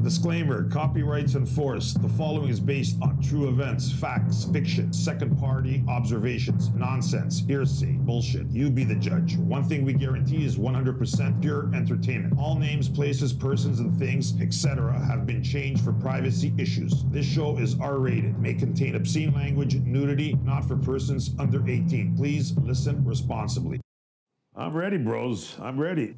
Disclaimer, copyrights enforced. The following is based on true events, facts, fiction, second party observations, nonsense, hearsay, bullshit. You be the judge. One thing we guarantee is 100% pure entertainment. All names, places, persons, and things, etc. have been changed for privacy issues. This show is R-rated, may contain obscene language, nudity, not for persons under 18. Please listen responsibly. I'm ready, bros. I'm ready.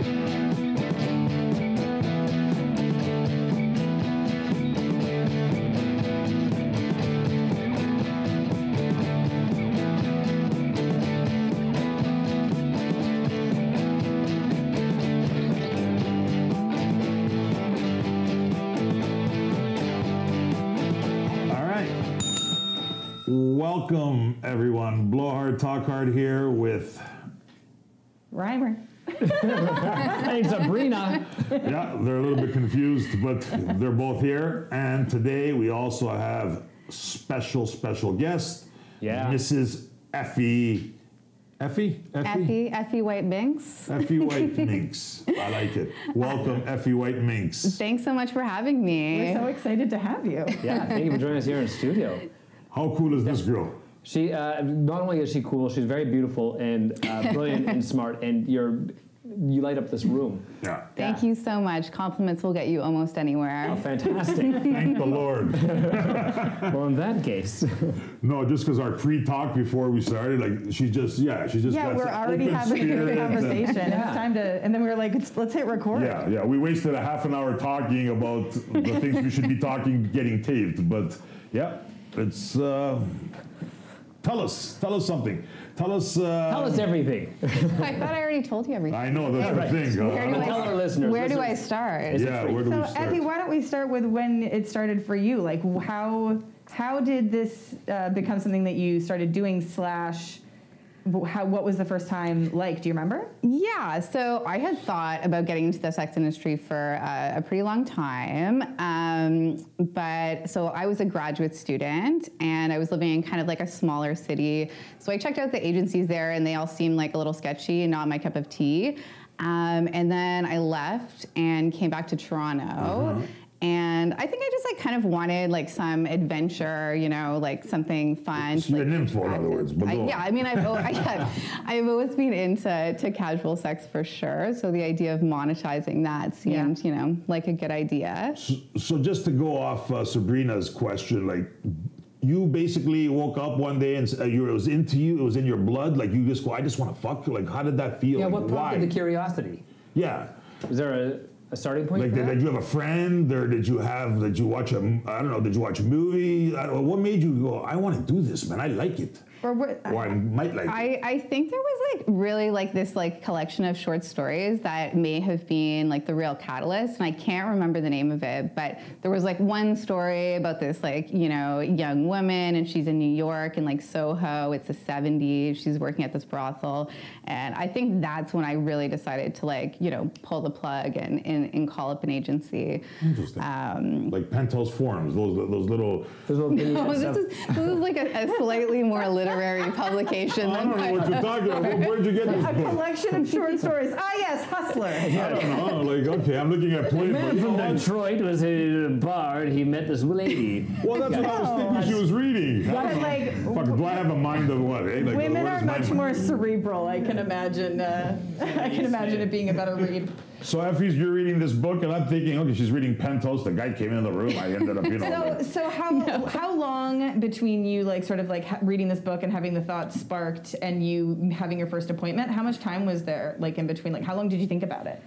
Welcome, everyone. Blow Hard, Talk Hard here with... Rhymer. Hey, Sabrina. Yeah, they're a little bit confused, but they're both here. And today we also have special guest, Mrs. Effie White Minx. Effie White Minx. I like it. Welcome, Effie White Minx. Thanks so much for having me. We're so excited to have you. Yeah, thank you for joining us here in the studio. How cool is this girl? She not only is she cool, she's very beautiful and brilliant and smart, and you light up this room. Yeah. Thank you so much. Compliments will get you almost anywhere. Oh, fantastic. Thank the Lord. Well, in that case. No, just because our pre-talk before we started, like she's just got we're already having a conversation. It's time to, and then we were like, let's hit record. Yeah. We wasted a half an hour talking about the things we should be getting taped, but yeah. It's tell us something. Tell us everything. I thought I already told you everything. I know that's the thing. Tell our listeners. Where do I start? Yeah, where do we start? Effie, why don't we start with when it started for you? Like how did this become something that you started doing what was the first time like? Do you remember? Yeah, so I had thought about getting into the sex industry for a pretty long time. But so I was a graduate student and I was living in kind of like a smaller city. So I checked out the agencies there and they all seemed like a little sketchy and not my cup of tea. And then I left and came back to Toronto. And I think I just like kind of wanted like some adventure, like something fun. So you're an info, in other words. I've always been into casual sex for sure. So the idea of monetizing that seemed, like a good idea. So just to go off Sabrina's question, like you basically woke up one day and it was into you, it was in your blood. Like you just go, I just want to fuck. Like how did that feel? Yeah, like, what prompted the curiosity? Yeah. Was there a starting point? Like, did you have a friend, or did you watch did you watch a movie? What made you go, I want to do this, man, I like it? Or I might like it. I think there was like really like this like collection of short stories that may have been like the real catalyst, and I can't remember the name of it, but there was like one story about this like, young woman, and she's in New York in like Soho, it's the 70s, she's working at this brothel, and I think that's when I really decided to like, pull the plug and call up an agency. Interesting. Like Penthouse Forums, those little... No, this is like a slightly more literary publication. I don't know what you're talking about. Where did you get this book? A collection of short stories. Ah, yes, Hustler. I don't know. Like, okay, I'm looking at The man from Detroit was in a bar and he met this lady. Well, that's what I was thinking she was reading. Do I have a mind of what? Eh? Like, women are much more cerebral. I can imagine. I can imagine it being a better read. So Effie, you're reading this book, and I'm thinking, okay, she's reading Penthouse. The guy came in the room. I ended up, So how long between you like sort of like reading this book and having the thoughts sparked and you having your first appointment? How much time was there like in between? Like how long did you think about it?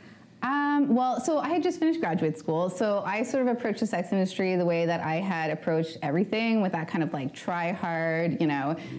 Well, so I had just finished graduate school, so I sort of approached the sex industry the way that I had approached everything, with that kind of like try hard,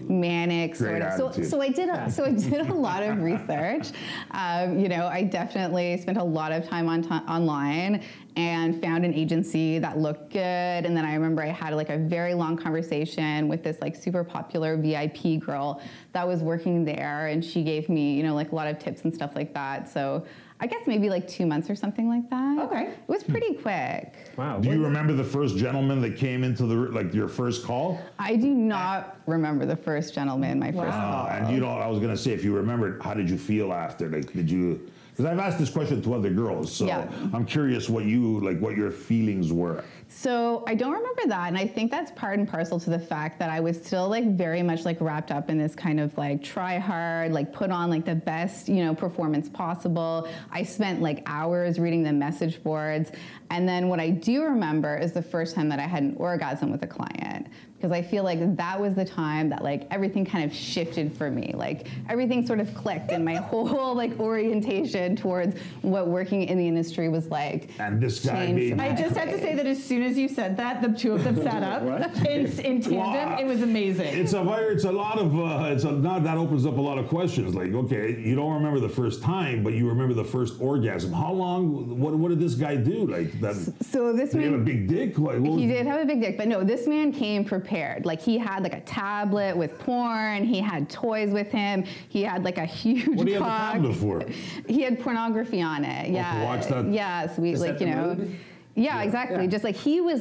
manic sort of. So I did a lot of research. I definitely spent a lot of time online and found an agency that looked good. And then I remember I had like a very long conversation with this like super popular VIP girl that was working there, and she gave me, like a lot of tips and stuff like that. So I guess maybe like 2 months or something like that. Okay. It was pretty quick. Wow. Do you remember the first gentleman that came into your first call? I do not remember the first gentleman, my first call. And I was going to say, if you remembered, how did you feel after? Like, did you Because I've asked this question to other girls, so Yeah. I'm curious what your feelings were. So I don't remember that, and I think that's part and parcel to the fact that I was still like very much like wrapped up in this kind of like try hard, like put on like the best, you know, performance possible. I spent like hours reading the message boards, and then what I do remember is the first time that I had an orgasm with a client. Because I feel like that was the time that like everything kind of shifted for me. Like everything sort of clicked in my whole like orientation towards what working in the industry was like. And this guy made I just have to say that as soon as you said that, the two of them sat up in tandem. Wow. It was amazing. It's a lot of that opens up a lot of questions. Like, okay, you don't remember the first time, but you remember the first orgasm. How long? What did this guy do? Like that? So this Did he man, have a big dick? Like, he did have a big dick, but no, this man came prepared. Like he had like a tablet with porn. He had toys with him. He had like a huge What do you have cock. the tablet for? He had pornography on it. Yeah. to watch that? Yeah. So we Is like that you the know. mood? Yeah, exactly. Yeah. Just like he was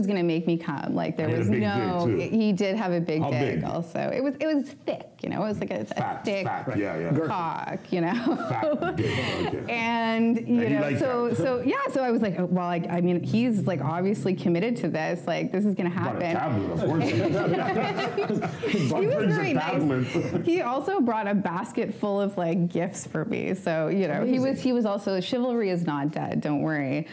gonna make me come. Like there He had was a big no. dick, too. He did have a big How dick. big? Also, it was thick. You know, it was like a Fat, thick yeah. cock. You know. Fat dick. Okay. And you And you know, like so that. so I was like, oh, well, I mean, he's like obviously committed to this. Like this is gonna Bought a happen. tablet, of course. He was brings a very nice. tablet. He also brought a basket full of like gifts for me. So you know, he was also chivalry is not dead. Don't worry.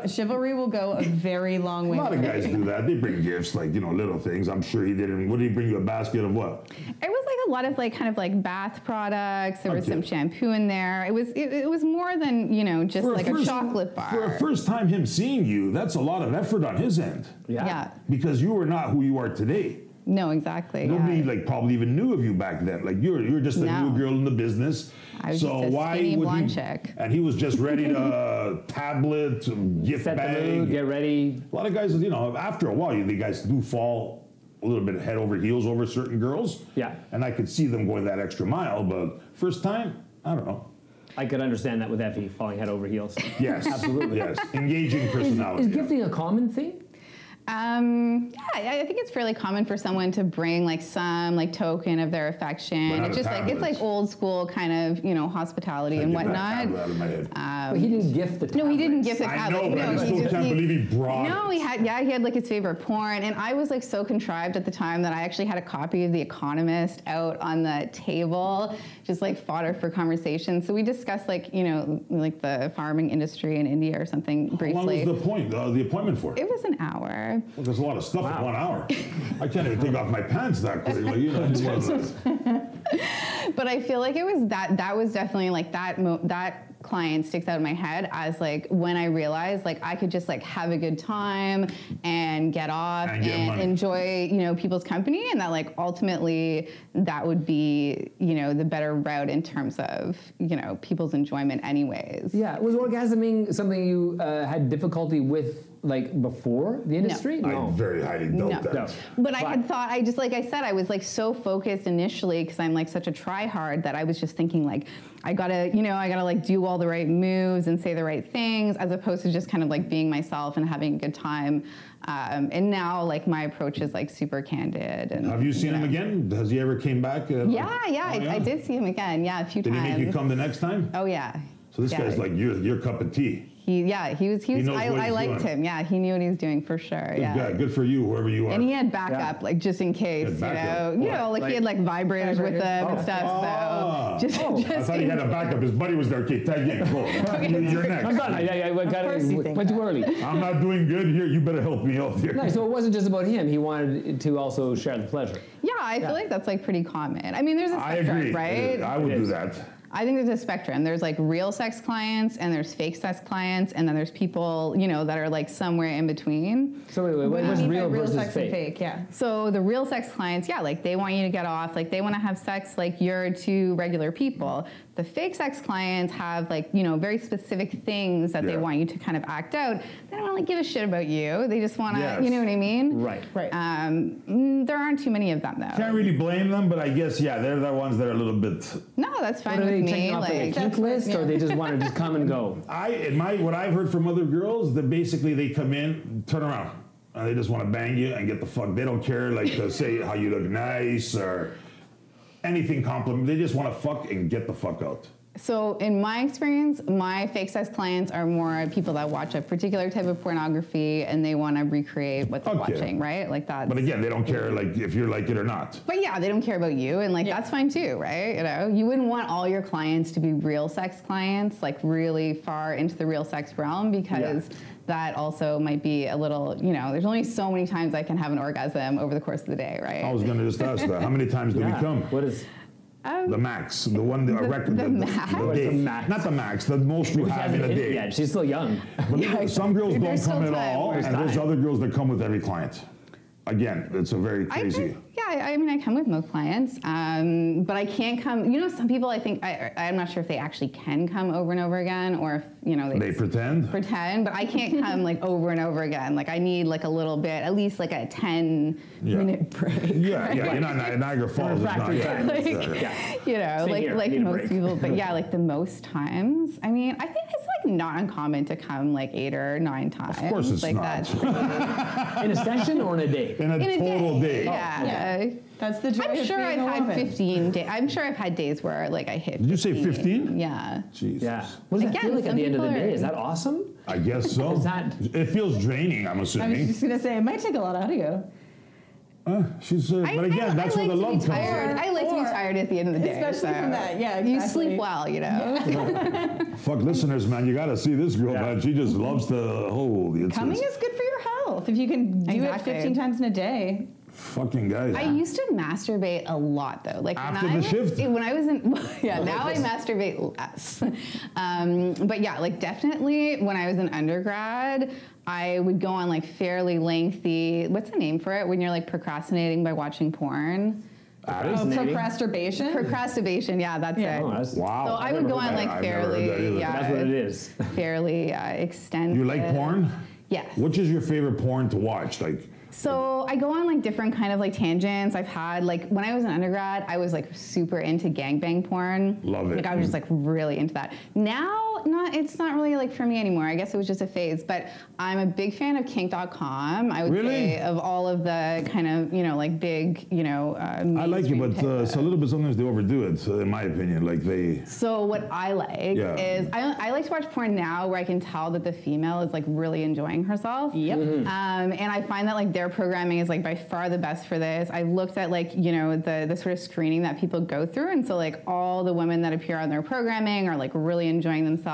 Chivalry will go a very long way. A lot of guys do that. They bring gifts, like, you know, little things. I'm sure he did. I mean, what did he bring you? A basket of what? It was like a lot of like kind of like bath products. There was Okay. some shampoo in there. It was more than, you know, just like a chocolate bar. For a first time him seeing you, that's a lot of effort on his end. Yeah. Because you were not who you are today. No, exactly. Nobody yeah. like probably even knew of you back then. Like you're just a No. new girl in the business. I was so just a why skinny would blonde he? chick. And he was just ready to tablet, gift Set the bag. mood, get ready. A lot of guys, you know, after a while, the guys do fall a little bit head over heels over certain girls. Yeah. And I could see them going that extra mile, but first time, I don't know. I could understand that with Effie falling head over heels. Yes, Absolutely. Yes, engaging personality. Is gifting a common thing? Yeah, I think it's fairly common for someone to bring like some like token of their affection. But not It's a just like it's tablet. like old school kind of, you know, hospitality and Get that whatnot. tablet out of my head. But he didn't gift the No, he didn't tablets. gift the I tablet. know, but I no, still can't believe he brought No, it. he had like his favorite porn, and I was like so contrived at the time that I actually had a copy of The Economist out on the table, just like fodder for conversation. So we discussed like, you know, like the farming industry in India or something briefly. How long was the appointment for? It was an hour. Well, there's a lot of stuff in Wow. 1 hour. I can't even take off my pants that quick. Like, you know, it's one of those. But I feel like it was that was definitely like that client sticks out in my head as like when I realized like I could just like have a good time and get off And get and money. enjoy, you know, people's company, and that like ultimately that would be, you know, the better route in terms of, you know, people's enjoyment anyways. Yeah, was orgasming something you had difficulty with like before the industry? I very highly doubt No. that. No. But I had thought, I just, like I said, I was like so focused initially because I'm like such a try-hard that I was just thinking like, I gotta like do all the right moves and say the right things as opposed to just kind of like being myself and having a good time. And now like my approach is like super candid. And Have you seen him again? Has he ever came back? Yeah, Oh, I did see him again. Yeah, a few Did times. he make you come the next time? Oh yeah. So this Yeah. guy's like your cup of tea. He was knows what I he's liked doing. him. Yeah, he knew what he was doing for sure. Good Yeah. guy. Good for you, whoever you are. And he had backup, like just in case, He had backup. you What? know, like he had like vibrators with them and stuff. So just, I just thought he had a backup. His buddy was there. Okay, tag in. Go. You're I'm next. done. I got course you it. think Went too that. early. I'm not doing good here. You better help me out here. No, so it wasn't just about him. He wanted to also share the pleasure. yeah, I feel like that's like pretty common. I mean, there's a I spectrum, agree. right? I would It do is. that. I think there's a spectrum. There's like real sex clients and there's fake sex clients, and then there's people, you know, that are like somewhere in between. So wait, What do you what's mean by real versus sex and fake? fake? Yeah. So the real sex clients, yeah, like they want you to get off, like they want to have sex like you're two regular people. The fake sex clients have like, you know, very specific things that they Yeah. want you to kind of act out. They don't really give a shit about you. They just want to, Yes. you know what I mean? Right. Right. There aren't too many of them though. Can't really blame them, but I guess yeah, they're the ones that are a little bit. No, that's fine What are with they me. checking off like a Like, kink list, or they just want to just come and go? What I've heard from other girls, that basically they come in, turn around, and they just want to bang you and get the fuck. They don't care like to say how you look nice or anything compliment. They just want to fuck and get the fuck out. So in my experience, my fake sex clients are more people that watch a particular type of pornography and they want to recreate what they're watching, right? Like that. But again, they don't care like if you're like it or not. But yeah, they don't care about you, and like that's fine too, right? You know, you wouldn't want all your clients to be real sex clients, like really far into the real sex realm, because that also might be a little, you know, there's only so many times I can have an orgasm over the course of the day, right? I was going to just ask that. How many times do we come? What is... the max, the one, the record, the max? the day. Max. Not the max, the most you have in a day. Yeah, she's still young. But some girls don't There's come still at all, time. and there's other girls that come with every client. Again, it's a very crazy. I mean, I come with most clients, but I can't come. You know, some people, I think, I'm not sure if they actually can come over and over again, or if, you know, They pretend? Pretend, but I can't come like over and over again. Like I need like a little bit, at least like a 10-minute break. Yeah, you're not Niagara Falls. It's not, You know, like most people, but yeah, like the most times. I mean, I think it's like not uncommon to come like 8 or 9 times. Of course it's like not. That's really, In a session or in a day? In a total day. Yeah. That's the joy I'm of sure being I've a had woman. 15 days. I'm sure I've had days where like I hit. Did you say 15? Yeah. Jesus. Yeah. What does that Again, feel like at some the end of the people day? are- Is that awesome? I guess so. Is that- It feels draining, I'm I was assuming. just gonna say it might take a lot out of you. She's, but again, that's where the love comes in. I like to be tired at the end of the day. Especially so from that, yeah, You exactly. sleep well, you know. Fuck listeners, man, you gotta see this girl, Yeah. man. She just loves to, holy, it's Coming is good for your health. If you can do Exactly. it 15 times in a day. fucking guys. I used to masturbate a lot though. Like After when the I shift? when I was in now I masturbate less. But yeah, like definitely when I was in undergrad, I would go on like fairly lengthy. What's the name for it when you're like procrastinating by watching porn? Procrastination? Procrastination, yeah, that's it. Oh, that's, Wow. So I would go on like I've never heard that either. fairly, yeah, that's what it is. fairly extensive. You like porn? Yes. Which is your favorite porn to watch? Like, So I go on like different kind of like tangents. I've had like when I was an undergrad, I was like super into gangbang porn. Love it. Like I was just like really into that. Now, it's not really like for me anymore. I guess it was just a phase. But I'm a big fan of kink.com. I would say of all of the kind of, you know, like big, you know, I like it, but it's a little bit, sometimes they overdo it, in my opinion. Like they... So what I like is I like to watch porn now where I can tell that the female is like really enjoying herself. Yep. And I find that like their programming is like by far the best for this. I've looked at like, you know, the sort of screening that people go through. And so like all the women that appear on their programming are like really enjoying themselves,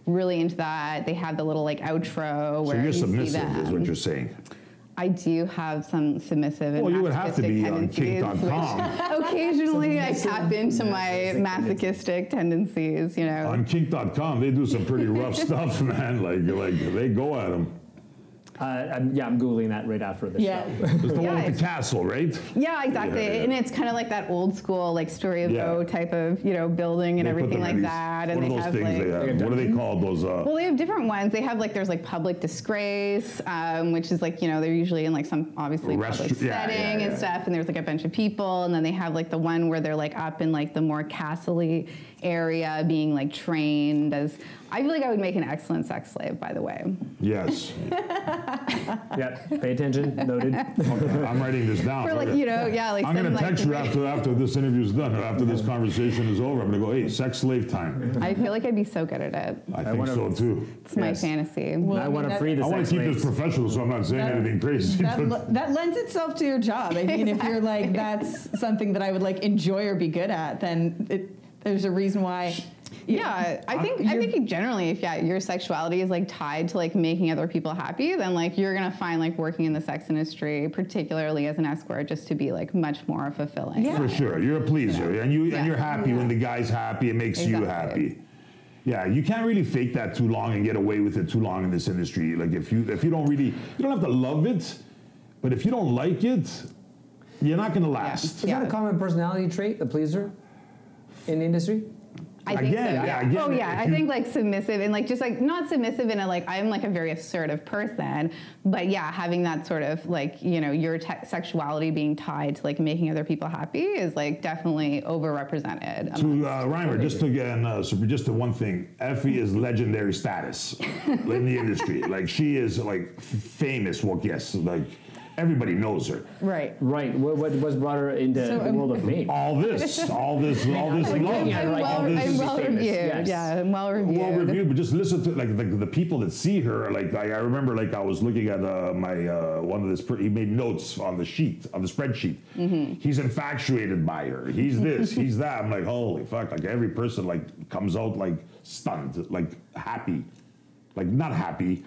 really into that. They have the little like outro where So you're you see submissive, them. is what you're saying. I do have some submissive and Well, you would have to be on tendencies, kink.com. which occasionally I tap into my masochistic tendencies, you know. On kink.com, they do some pretty rough stuff, man. Like they go at them. I'm Googling that right after this Yeah. show. It's the one Yeah, with the castle, right? Yeah, exactly. Yeah. And it's kind of like that old school, like Story of O type of, you know, building and They put everything them like in that. What And are they those have things like, they have? What are they called? Those, well, they have different ones. They have like, there's like public disgrace, which is like, you know, they're usually in like some obviously public setting and stuff. And there's like a bunch of people. And then they have like the one where they're like up in like the more castle-y area being like trained as, I feel like I would make an excellent sex slave, by the way. Yes. Yeah, pay attention, noted. Okay, I'm writing this down. For like, Okay. you know, yeah, like I'm going to some, text you like, after this interview's done, or after this conversation is over. I'm going to go, hey, sex slave time. I feel like I'd be so good at it. I think so too. It's my fantasy. Well, I want to that- free the I want sex to keep slaves. this professional, so I'm not saying anything crazy. That lends itself to your job. I mean, if you're like, that's something that I would like enjoy or be good at, then there's a reason why. Yeah, I think generally, if your sexuality is like tied to like making other people happy, then like you're gonna find like working in the sex industry, particularly as an escort, just to be like much more fulfilling. Yeah. For sure, you're a pleaser, and you're happy when the guy's happy. It makes you happy. Yeah, you can't really fake that too long and get away with it too long in this industry. Like if you don't really, you don't have to love it, but if you don't like it, you're not gonna last. Is that a common personality trait, the pleaser, in the industry? I think so. Again, Oh yeah, I think like submissive and like just like not submissive in a like I'm like a very assertive person, but yeah, having that sort of like you know your sexuality being tied to like making other people happy is like definitely overrepresented. To Reimer, just to one thing, Effie is legendary status in the industry. Like she is like famous. Well, yes, like everybody knows her. Right. Right. What's brought her into the world of fame? All this love. I'm well reviewed. Yes. Yeah, I'm well reviewed. Well reviewed, but just listen to like the people that see her. Like I remember, like I was looking at my one of this. He made notes on the spreadsheet. He's infatuated by her. He's this. He's that. I'm like, holy fuck! Like every person like comes out like stunned, like happy, like not happy.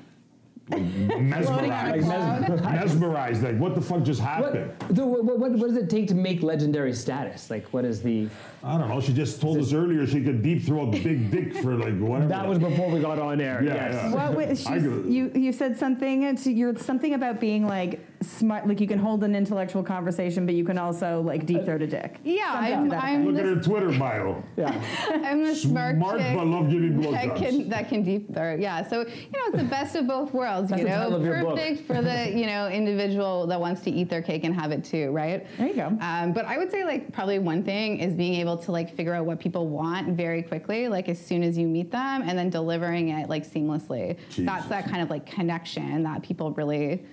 Like mesmerized. Like what the fuck just happened? What does it take to make legendary status? Like what is the? I don't know. She just told us earlier she could deep throat big dick for like whatever. That was before we got on air. Yeah, yes. yeah. Well, you said something. You're something about being like smart. Like you can hold an intellectual conversation, but you can also like deep throat a dick. Yeah, I'm Look at her Twitter bio. Yeah. I'm a smart chick but love giving blowjobs. that can deep throat. Yeah, so it's the best of both worlds. That's the title of your book. Perfect for the individual that wants to eat their cake and have it too, right? There you go. But I would say like probably one thing is being able to like figure out what people want very quickly, like as soon as you meet them, and then delivering it like seamlessly. Jesus. That's that kind of like connection that people really,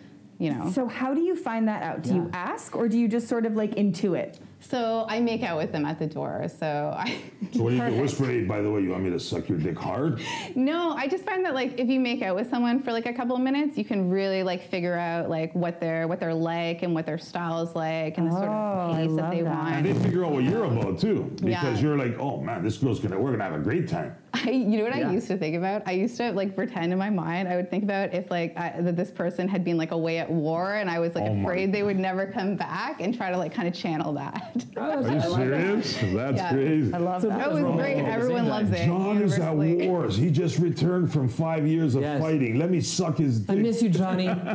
So how do you find that out? Do you ask, or do you just sort of like intuit? So I make out with them at the door. So what do you do? Whisper, hey, by the way, you want me to suck your dick hard? No, I just find that like if you make out with someone for like a couple of minutes, you can really like figure out like what they're like and what their style is like and the sort of pace that they want. And they figure out what you're about too, because you're like, oh man, this girl's we're gonna have a great time. You know what I used to think about? I used to like pretend in my mind. I would think about if like that this person had been like away at war, and I was like afraid they would never come back, and try to like kind of channel that. Are you serious? That's crazy. I love that. That was great. Everyone loves it. John is at wars. He just returned from 5 years of fighting. Let me suck his dick. I miss you, Johnny. I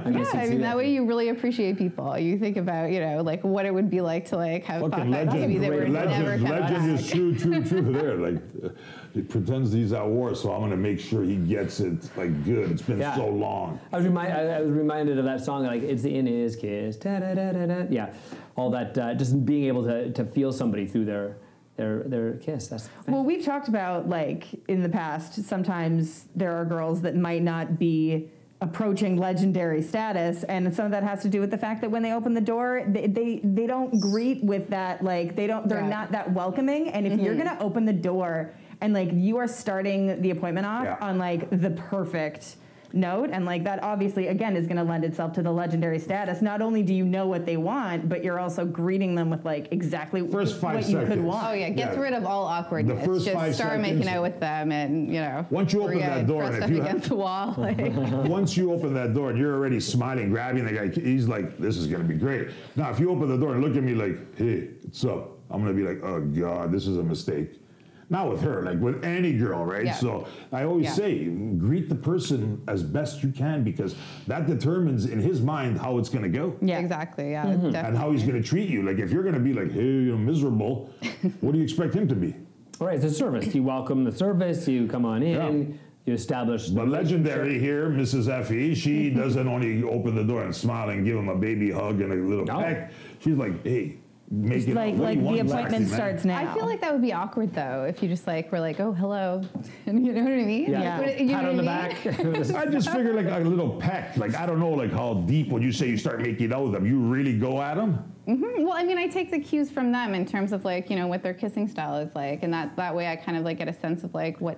mean that way you really appreciate people. You think about like what it would be like to like have thought that maybe they were never come back. Legend is true there. Like he pretends he's at war, so I'm going to make sure he gets it like good. It's been so long. I was reminded of that song, like it's in his kiss, da da da da da. Yeah, all that. Just being able to feel somebody through their kiss. That's fantastic. Well, we've talked about like in the past. Sometimes there are girls that might not be approaching legendary status, and some of that has to do with the fact that when they open the door, they don't greet with that like they're not that welcoming. And if you're gonna open the door and like you are starting the appointment off on like the perfect note, and like that obviously again is going to lend itself to the legendary status. Not only do you know what they want, but you're also greeting them with like exactly what you could want. Oh yeah, get rid of all awkwardness. The first just 5 start seconds, making out with them, and once you open that door, and if you against the wall, like. Once you open that door and you're already smiling, grabbing the guy, he's like, this is going to be great. Now if you open the door and look at me like, hey, what's up? I'm going to be like, oh God, this is a mistake. Not with her, like with any girl, right? Yeah. So I always say, greet the person as best you can, because that determines in his mind how it's going to go. Yeah, exactly. Yeah, definitely. And how he's going to treat you. Like if you're going to be like, hey, you're miserable, what do you expect him to be? All right, it's a service. You welcome the service. You come on in. You establish. But legendary here, Mrs. Effie, she doesn't only open the door and smile and give him a baby hug and a little peck. She's like, hey. Make it like the appointment starts now. I feel like that would be awkward though if you just like were like, oh hello, and you know what I mean? Yeah. Pat on the back. I just figure like a little peck. Like I don't know like how deep when you say you start making out with them, you really go at them. Mm-hmm. Well, I mean, I take the cues from them in terms of like what their kissing style is like, and that way I kind of like get a sense of like what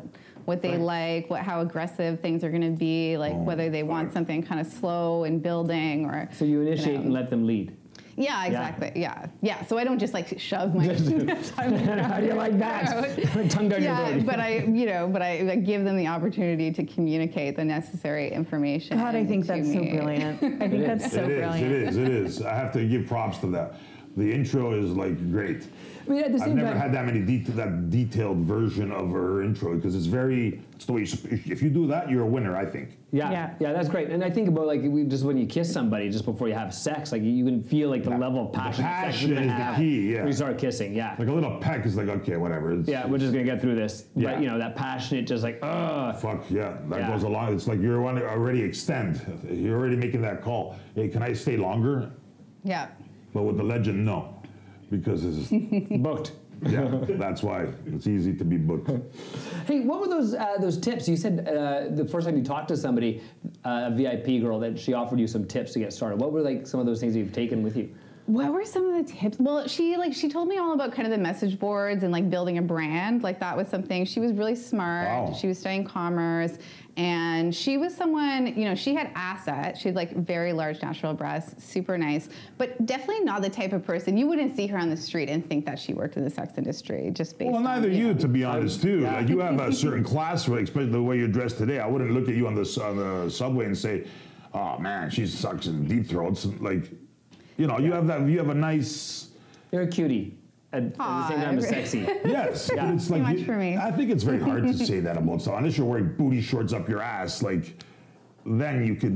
they like, how aggressive things are going to be, like whether they want something kind of slow and building or. So you initiate and let them lead. Yeah, exactly. Yeah. So I don't just like shove my. How do you like that? Tongue down your throat. but I give them the opportunity to communicate the necessary information. God, I think that's so brilliant. I think that's so brilliant. It is. I have to give props to that. The intro is like great. I mean, at the same I've never time, had that many that detailed version of her intro, because it's the way if you do that, you're a winner, I think. Yeah, that's great. And I think about like just when you kiss somebody just before you have sex, like you can feel like the level of passion. The passion is the key. When you start kissing, like a little peck is like, okay, whatever. We're just gonna get through this. But that passionate, just like, fuck yeah, that goes along. It's like you're already extend. You're already making that call. Hey, can I stay longer? Yeah. But with the legend, no, because it's booked. Yeah, that's why it's easy to be booked. Hey, what were those tips? You said the first time you talked to somebody, a VIP girl, that she offered you some tips to get started. What were like some of those things you've taken with you? What were some of the tips? Well, she told me all about kind of the message boards and like building a brand. Like that was something. She was really smart. Wow. She was studying commerce, and she was someone, you know, she had assets. She had like very large natural breasts, super nice, but definitely not the type of person you wouldn't see her on the street and think that she worked in the sex industry just based. Well, on, neither you, to be honest, too. Yeah. Like you have a certain class, especially the way you're dressed today. I wouldn't look at you on the subway and say, "Oh man, she sucks in deep throats." Like, you know, you have a nice. You're a cutie. At the same time as sexy. Yes, Yeah. but it's like Too much for me. I think it's very hard to say that about someone unless you're wearing booty shorts up your ass. Like, then you could.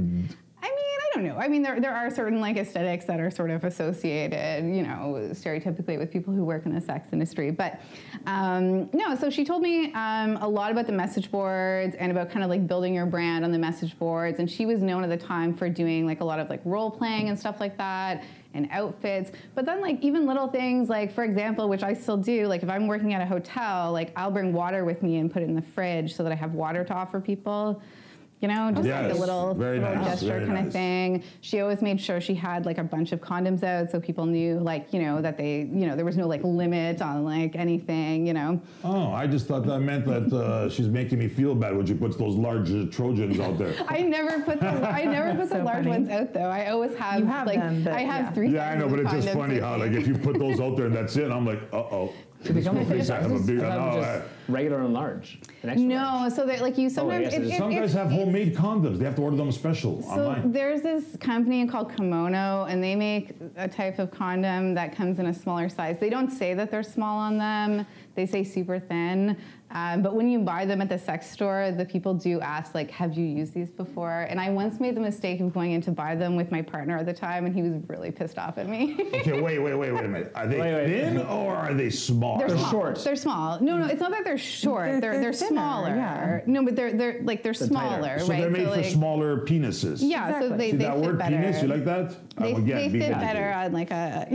I mean, I don't know. I mean, there are certain like aesthetics that are sort of associated, you know, stereotypically with people who work in the sex industry. But no, so she told me a lot about the message boards and about kind of like building your brand on the message boards. And she was known at the time for doing like a lot of like role playing and stuff like that, and outfits. But then like even little things like, for example, which I still do, like if I'm working at a hotel, like I'll bring water with me and put it in the fridge so that I have water to offer people. You know, just like a little nice, gesture kind nice. of thing. She always made sure she had like a bunch of condoms out so people knew, like, you know, that they, you know, there was no like limit on like anything, you know. Oh, I just thought that meant that she's making me feel bad when she puts those large Trojans out there. I never put the so large funny. ones out though. I always have, You have like them, but I have yeah. 3 Yeah, I know, but it's just funny how like if you put those out there and that's it, I'm like, uh-oh. Do they come in three I have a sizes? big- I thought it was no, just regular and large. And extra large. No, so that like you sometimes yes, Some guys have homemade condoms. They have to order them special So online. there's this company called Kimono, and they make a type of condom that comes in a smaller size. They don't say that they're small on them. They say super thin. But when you buy them at the sex store, the people do ask, like, have you used these before? And I once made the mistake of going in to buy them with my partner at the time, and he was really pissed off at me. Okay, wait a minute. Are they thin or are they small? They're small. short. They're small. No, it's not that they're short. They're thinner, smaller. yeah. No, but they're smaller, So right? they're made for like, smaller penises. yeah, so Exactly. they See they that fit word better. penis? You like that? They Again, fit being better on like a.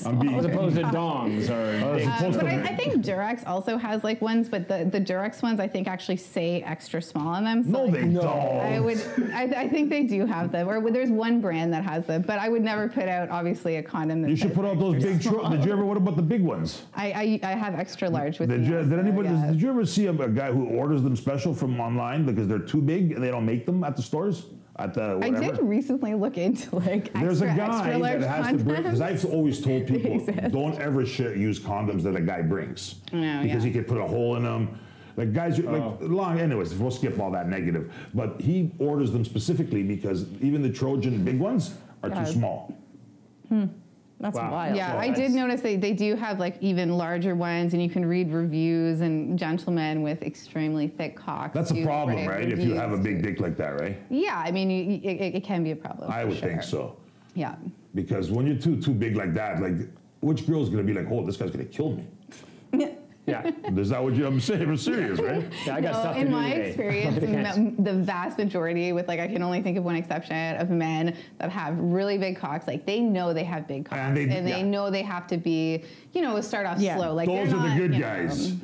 I'm being As opposed to dongs or big opposed But to- I think Durex also has like ones, but the Durex ones I think actually say extra small on them. So No, like, they don't. I think they do have them, or there's one brand that has them, but I would never put out obviously a condom. That You should says put out those big. Did you ever? What about the big ones? I have extra large with Did me. you? Did also, anybody? yeah. Did you ever see a guy who orders them special from online because they're too big and they don't make them at the stores? At the I whatever. did recently look into like There's extra, a guy extra large that has to bring, because condoms. I've always told people, exist. don't ever use condoms that a guy brings. No, because yeah. he could put a hole in them. Like guys, anyways, we'll skip all that negative. But he orders them specifically because even the Trojan big ones are too small. That's Wow. wild. Yeah, So I did notice they do have like even larger ones, and you can read reviews and gentlemen with extremely thick cocks. That's a do problem, write right? If you have a reviews. big dick like that, right? Yeah, I mean, it can be a problem. I for would sure. think so. Yeah. Because when you're too big like that, like which girl's gonna be like, oh, this guy's gonna kill me? yeah. Is that what I'm saying? I'm serious, right? Yeah, I got stuff to in do my today. experience, the vast majority, with like I can only think of one exception of men that have really big cocks, like they know they have big cocks, And they- know they have to be, start off Yeah. slow. Like Those they're are the not, good you know, guys.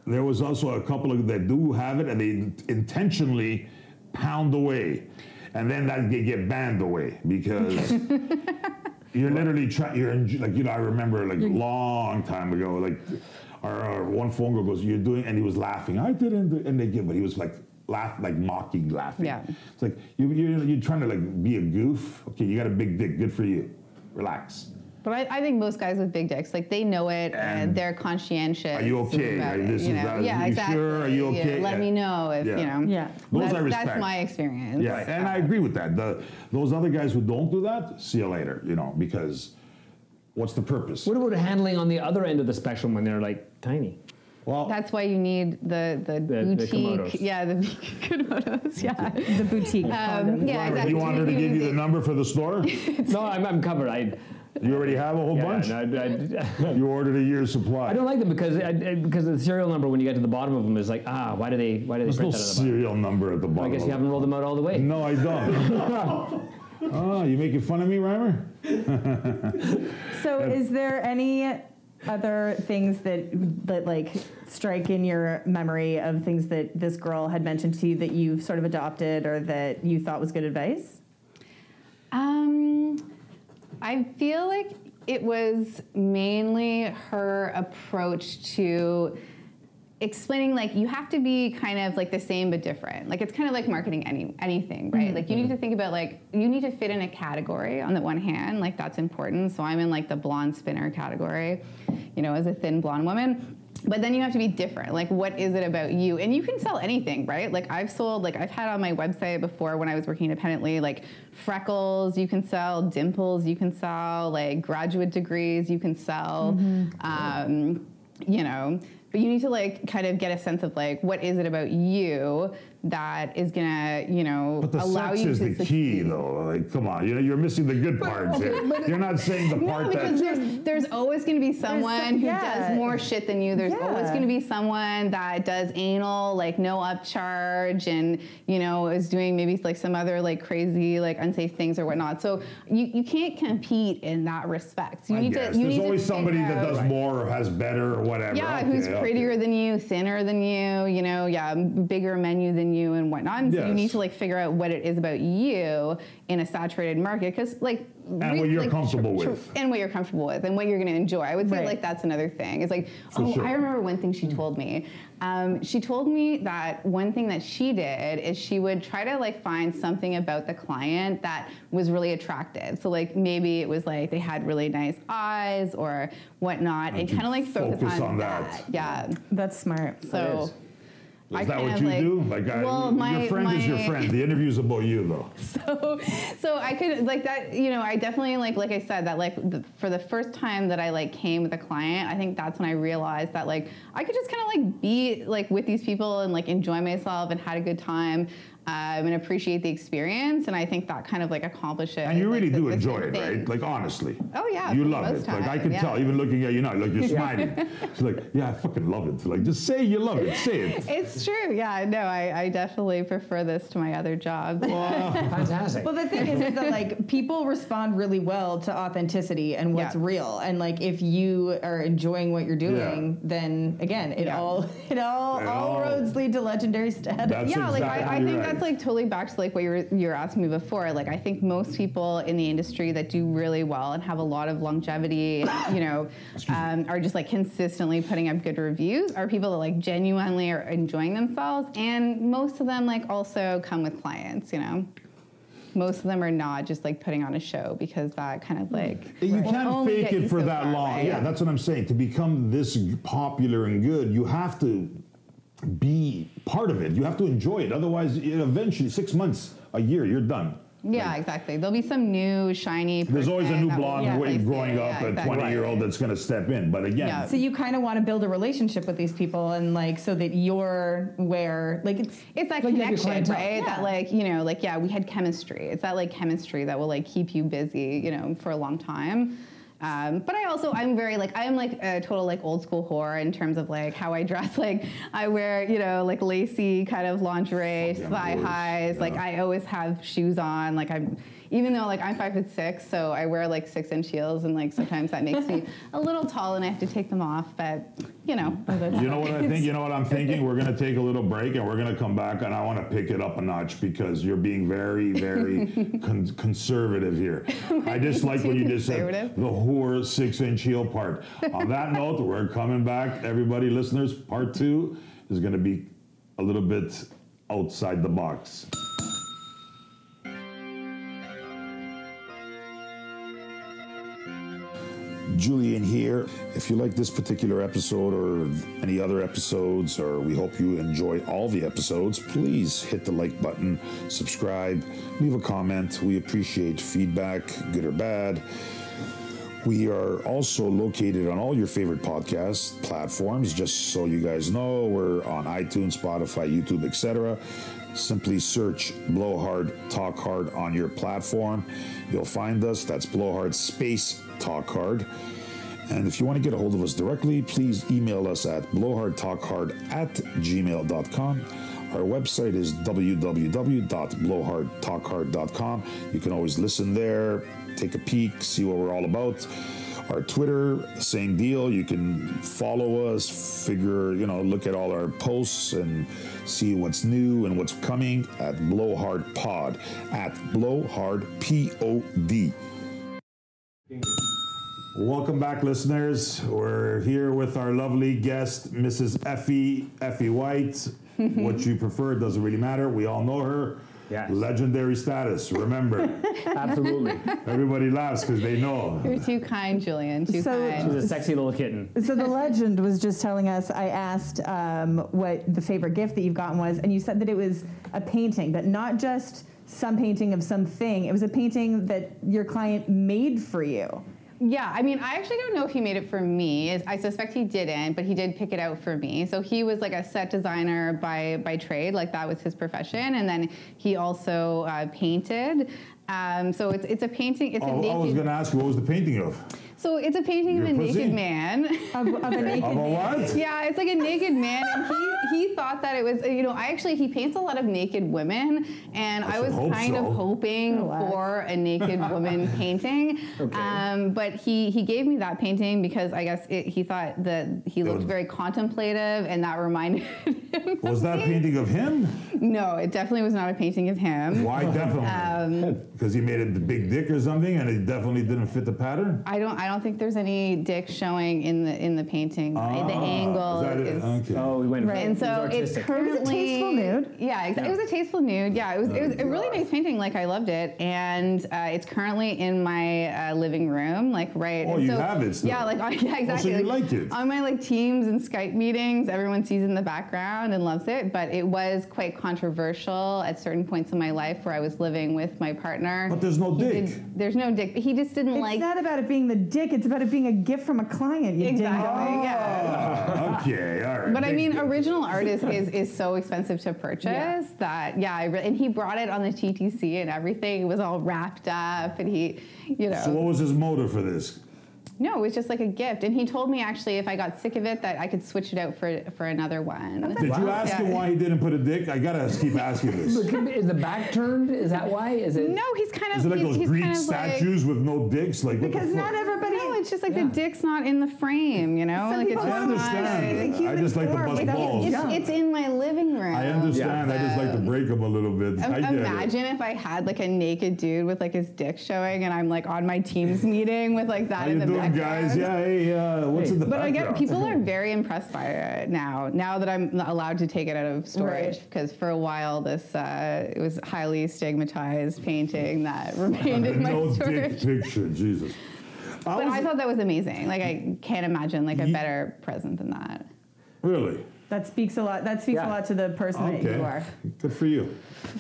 There was also a couple of that do have it, and they intentionally pound away, and then that they get banned away because you're literally I remember like a long time ago, like our one phone girl goes, "You're doing," and he was laughing. I didn't, and but he was like mocking laughing. Yeah. It's like you're trying to like be a goof. Okay, you got a big dick. Good for you. Relax. But I think most guys with big dicks, like they know it and they're conscientious. Are you okay? about Right? it, This is that. Yeah, You exactly. sure? Are you okay? Yeah, let me know if Yeah. Yeah. Those I respect. That's my experience. Yeah, and I agree with that. Those other guys who don't do that, see you later, because what's the purpose? What about handling on the other end of the spectrum when they're like tiny? Well, That's why you need the boutique. Komodos. Yeah, the Komodos. Yeah. The boutique. condoms. Yeah, do exactly. you want her to give you the number for the store? No, I'm covered. You already have a whole bunch? You ordered a year's supply. I don't like them because the serial number when you get to the bottom of them is like, why do they There's print no that at the bottom? serial number at the bottom. I guess of you haven't rolled them out all the way. No, I don't. Oh, you making fun of me, Reimer? So is there any other things that like strike in your memory of things that this girl had mentioned to you that you've sort of adopted or that you thought was good advice? I feel like it was mainly her approach to explaining, like, you have to be kind of like the same but different. Like, it's kind of like marketing anything, right? Like, you need to think about, like, you need to fit in a category on the one hand, like, that's important. So I'm in like the blonde spinner category, you know, as a thin blonde woman. But then you have to be different. Like, what is it about you? And you can sell anything, right? Like, I've had on my website before when I was working independently, like, freckles you can sell, dimples you can sell, like, graduate degrees you can sell, you know. But you need to, like, kind of get a sense of, like, what is it about you that is gonna, you know, but the allow sex you is to the succeed. key, though. Like, come on, you're missing the good parts here. You're not saying the part because that... there's always going to be someone who does more shit than you. There's always going to be someone that does anal, like, no upcharge, and, you know, is doing maybe like some other like crazy, like, unsafe things or whatnot. So you can't compete in that respect. You need to. There's always somebody that does more or has better or whatever. Yeah, who's prettier than you, thinner than you know, bigger menu than you and whatnot. And so you need to, like, figure out what it is about you in a saturated market, because, like, and what you're comfortable with. And what you're comfortable with and what you're going to enjoy. I would say, like, that's another thing. It's like, I remember one thing she told me. She told me that one thing that she did is she would try to, like, find something about the client that was really attractive. So, like, maybe it was, like, they had really nice eyes or whatnot, and kind of, like, focus on that. Yeah. That's smart. So... Is that what you do? Like, your friend is your friend. The interview's about you, though. So I could, like, that, you know, I definitely, like I said, that, like, for the first time that I, like, came with a client, I think that's when I realized that, like, I could just kind of, like, be, like, with these people and, like, enjoy myself and had a good time. And appreciate the experience, and I think that kind of, like, accomplishes it. And you really do enjoy it, right? Like, honestly. Oh yeah, you love it. Like, I can tell, even looking at you now, like, you're smiling. It's like, yeah, I fucking love it. Like, just say you love it. Say it. It's true. Yeah, no, I definitely prefer this to my other jobs. Wow, fantastic. Well, the thing is that, like, people respond really well to authenticity and what's real, and, like, if you are enjoying what you're doing, then again, all roads lead to legendary status. That's like, I think that's, like, totally back to, like, what you were asking me before. Like, I think most people in the industry that do really well and have a lot of longevity, you know, are just, like, consistently putting up good reviews, are people that, like, genuinely are enjoying themselves, and most of them, like, also come with clients, you know. Most of them are not just, like, putting on a show, because that kind of, like, you can't fake it for that long. Right? Yeah, that's what I'm saying. To become this popular and good, you have to be part of it. You have to enjoy it. Otherwise, eventually, 6 months, a year, you're done. Yeah, like, exactly. There'll be some new shiny person. There's always a new blonde growing up, a 20-year-old that's going to step in. But again, so you kind of want to build a relationship with these people, and, like, so that you're where, like, it's that connection, right? Yeah. That, like, you know, like, we had chemistry. It's that, like, chemistry that will, like, keep you busy, you know, for a long time. But I'm very, like, I'm, like, a total, like, old school whore in terms of, like, how I dress. Like, I wear, you know, like, lacy kind of lingerie, thigh highs. Yeah. Like, I always have shoes on. Like, even though, like, I'm 5'6", so I wear, like, 6-inch heels, and, like, sometimes that makes me a little tall and I have to take them off, but, you know. You know what I think? You know what I'm thinking? We're going to take a little break, and we're going to come back, and I want to pick it up a notch, because you're being very, very conservative here. I just like when you just said the whore 6-inch heel part. On that note, we're coming back. Everybody, listeners, part 2 is going to be a little bit outside the box. Julian here. If you like this particular episode or any other episodes, or we hope you enjoy all the episodes, please hit the like button, subscribe, leave a comment. We appreciate feedback, good or bad. We are also located on all your favorite podcast platforms. Just so you guys know, we're on iTunes, Spotify, YouTube, etc. Simply search Blow Hard, Talk Hard on your platform. You'll find us. That's Blow Hard space Talk Hard. And if you want to get a hold of us directly, please email us at blowhardtalkhard@gmail.com. Our website is www.blowhardtalkhard.com. You can always listen there, take a peek, see what we're all about. Our Twitter, same deal. You can follow us, look at all our posts and see what's new and what's coming at Blowhard Pod, at Blowhard Pod. Welcome back, listeners. We're here with our lovely guest, Mrs. Effie White. What you prefer, it doesn't really matter. We all know her. Yes. Legendary status, remember. Absolutely. Everybody laughs because they know. You're too kind, Julian. Too kind. She's a sexy little kitten. So the legend was just telling us, I asked what the favorite gift that you've gotten was, and you said that it was a painting, but not just some painting of something. It was a painting that your client made for you. Yeah, I mean, I actually don't know if he made it for me. I suspect he didn't, but he did pick it out for me. So he was like a set designer by trade, like that was his profession, and then he also painted. So it's a painting. It's a naked. I was going to ask you, what was the painting of? So it's a painting of a naked man. Of a naked Of a what? Yeah, it's like a naked man, and he thought that it was, he paints a lot of naked women, and I was kind of hoping for a naked woman painting. Okay. But he gave me that painting because I guess he thought that he looked very contemplative, and that reminded him. Was that painting of him? No, it definitely was not a painting of him. Why definitely? Because he made a big dick or something, and it definitely didn't fit the pattern? I don't think there's any dick showing in the painting. The angle is. Okay. Oh, we went Right, and so it's currently. It was a tasteful nude. Yeah, exactly. It was a tasteful nude. Yeah, it was a really nice painting. Like I loved it, and it's currently in my living room. Like right. Oh, and you so, have it still. Yeah, exactly. Oh, so you like it. On my Teams and Skype meetings, everyone sees it in the background and loves it. But it was quite controversial at certain points in my life where I was living with my partner. But there's no dick. There's no dick. He just didn't like. It's not about it being the dick. It's about it being a gift from a client. You Exactly. Yeah. Okay, all right. But I mean, original art is so expensive to purchase that, and he brought it on the TTC and everything. It was all wrapped up, and he, So what was his motive for this? No, it was just like a gift. And he told me actually if I got sick of it that I could switch it out for another one. Did you ask him why he didn't put a dick? I gotta keep asking this. Is the back turned? Is that why? Is it? No, he's kind of. Is it like he's, those he's Greek kind of statues with no dicks? Like what Because the not fuck? everybody. No, it's just like the dick's not in the frame, Some Like people it's I want just understand. not. I just like the bust balls. It's in my living room. I understand. I just like to break them a little bit. I get it. Imagine if I had like a naked dude with like his dick showing, and I'm like on my Teams meeting with like that How in you the doing, background. guys? Yeah, hey, what's in the But I background? get people are very impressed by it now that I'm allowed to take it out of storage, because for a while this it was highly stigmatized painting that remained in my no storage. dick picture, Jesus. But I thought that was amazing. Like I can't imagine like a better present than that. Really? That speaks a lot. That speaks a lot to the person that you are. Good for you.